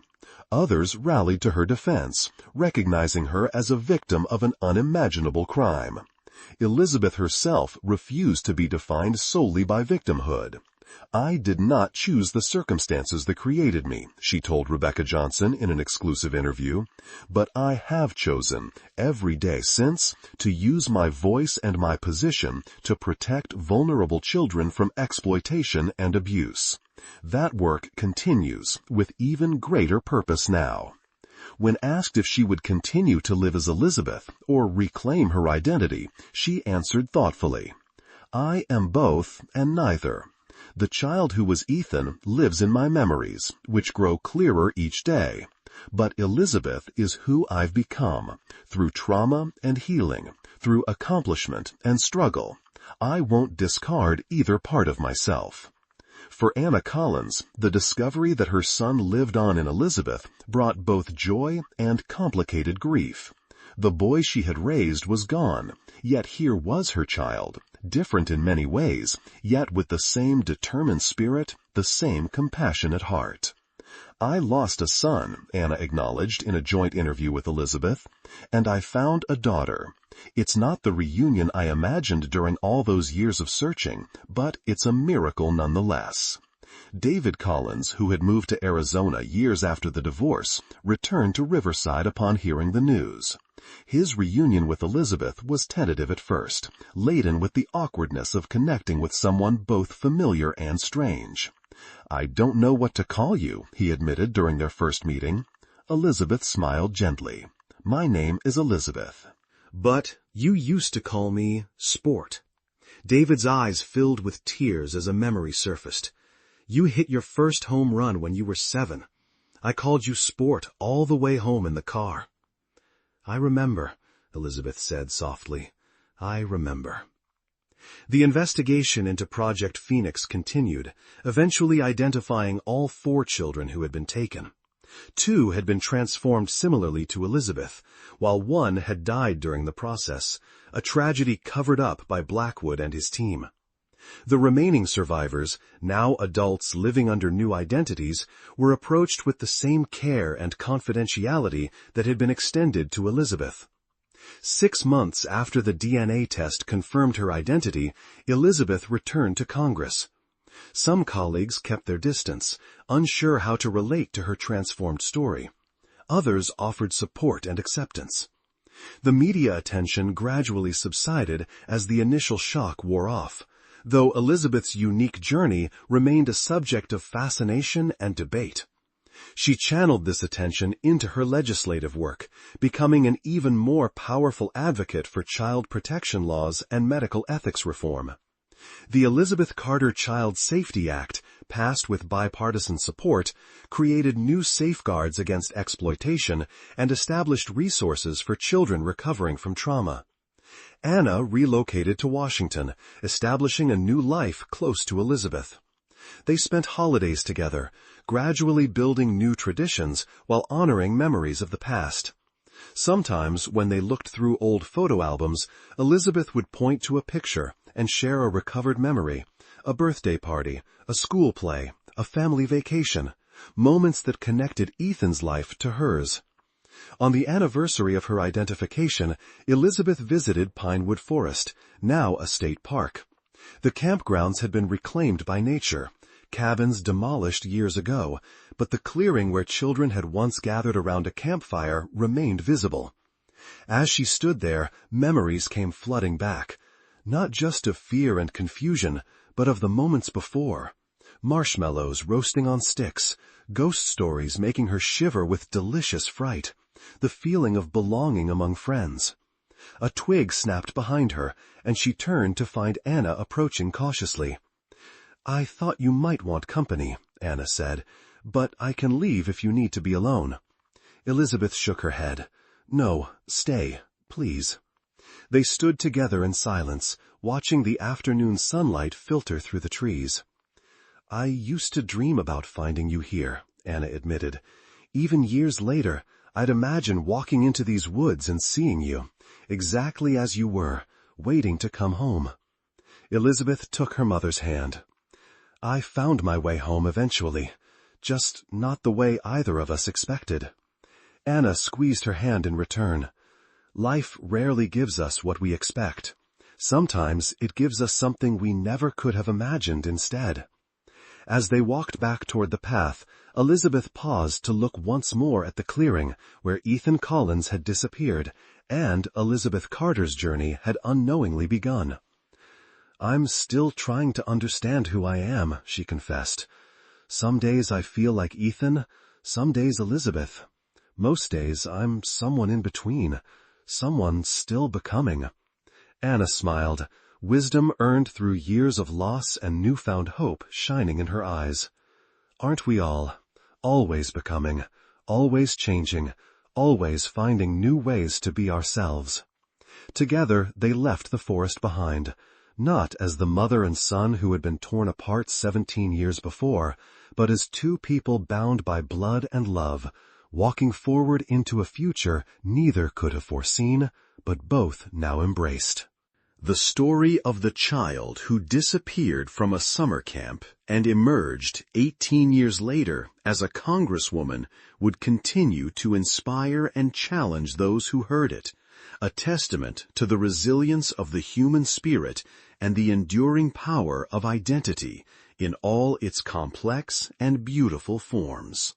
Others rallied to her defense, recognizing her as a victim of an unimaginable crime. Elizabeth herself refused to be defined solely by victimhood. I did not choose the circumstances that created me, she told Rebecca Johnson in an exclusive interview, but I have chosen, every day since, to use my voice and my position to protect vulnerable children from exploitation and abuse. That work continues, with even greater purpose now. When asked if she would continue to live as Elizabeth or reclaim her identity, she answered thoughtfully, "I am both and neither. The child who was Ethan lives in my memories, which grow clearer each day. But Elizabeth is who I've become, through trauma and healing, through accomplishment and struggle. I won't discard either part of myself." For Anna Collins, the discovery that her son lived on in Elizabeth brought both joy and complicated grief. The boy she had raised was gone, yet here was her child, different in many ways, yet with the same determined spirit, the same compassionate heart. "I lost a son," Anna acknowledged in a joint interview with Elizabeth, "and I found a daughter. It's not the reunion I imagined during all those years of searching, but it's a miracle nonetheless." David Collins, who had moved to Arizona years after the divorce, returned to Riverside upon hearing the news. His reunion with Elizabeth was tentative at first, laden with the awkwardness of connecting with someone both familiar and strange. "I don't know what to call you," he admitted during their first meeting. Elizabeth smiled gently. "My name is Elizabeth." "But you used to call me Sport." David's eyes filled with tears as a memory surfaced. "You hit your first home run when you were 7. I called you Sport all the way home in the car." "I remember," Elizabeth said softly. "I remember." The investigation into Project Phoenix continued, eventually identifying all 4 children who had been taken. Two had been transformed similarly to Elizabeth, while one had died during the process, a tragedy covered up by Blackwood and his team. The remaining survivors, now adults living under new identities, were approached with the same care and confidentiality that had been extended to Elizabeth. 6 months after the DNA test confirmed her identity, Elizabeth returned to Congress. Some colleagues kept their distance, unsure how to relate to her transformed story. Others offered support and acceptance. The media attention gradually subsided as the initial shock wore off, though Elizabeth's unique journey remained a subject of fascination and debate. She channeled this attention into her legislative work, becoming an even more powerful advocate for child protection laws and medical ethics reform. The Elizabeth Carter Child Safety Act, passed with bipartisan support, created new safeguards against exploitation and established resources for children recovering from trauma. Anna relocated to Washington, establishing a new life close to Elizabeth. They spent holidays together, gradually building new traditions while honoring memories of the past. Sometimes, when they looked through old photo albums, Elizabeth would point to a picture and share a recovered memory, a birthday party, a school play, a family vacation, moments that connected Ethan's life to hers. On the anniversary of her identification, Elizabeth visited Pinewood Forest, now a state park. The campgrounds had been reclaimed by nature, cabins demolished years ago, but the clearing where children had once gathered around a campfire remained visible. As she stood there, memories came flooding back, not just of fear and confusion, but of the moments before. Marshmallows roasting on sticks, ghost stories making her shiver with delicious fright, the feeling of belonging among friends. A twig snapped behind her, and she turned to find Anna approaching cautiously. "I thought you might want company," Anna said, "but I can leave if you need to be alone." Elizabeth shook her head. "No, stay, please." They stood together in silence, watching the afternoon sunlight filter through the trees. "I used to dream about finding you here," Anna admitted. "Even years later, I'd imagine walking into these woods and seeing you, exactly as you were, waiting to come home." Elizabeth took her mother's hand. "I found my way home eventually, just not the way either of us expected." Anna squeezed her hand in return. "Life rarely gives us what we expect. Sometimes it gives us something we never could have imagined instead." As they walked back toward the path, Elizabeth paused to look once more at the clearing where Ethan Collins had disappeared, and Elizabeth Carter's journey had unknowingly begun. "I'm still trying to understand who I am," she confessed. "Some days I feel like Ethan, some days Elizabeth. Most days I'm someone in between, someone still becoming." Anna smiled, wisdom earned through years of loss and newfound hope shining in her eyes. "Aren't we all? Always becoming, always changing, always finding new ways to be ourselves." Together they left the forest behind, not as the mother and son who had been torn apart 17 years before, but as two people bound by blood and love, walking forward into a future neither could have foreseen, but both now embraced. The story of the child who disappeared from a summer camp and emerged 18 years later as a Congresswoman would continue to inspire and challenge those who heard it, a testament to the resilience of the human spirit and the enduring power of identity in all its complex and beautiful forms.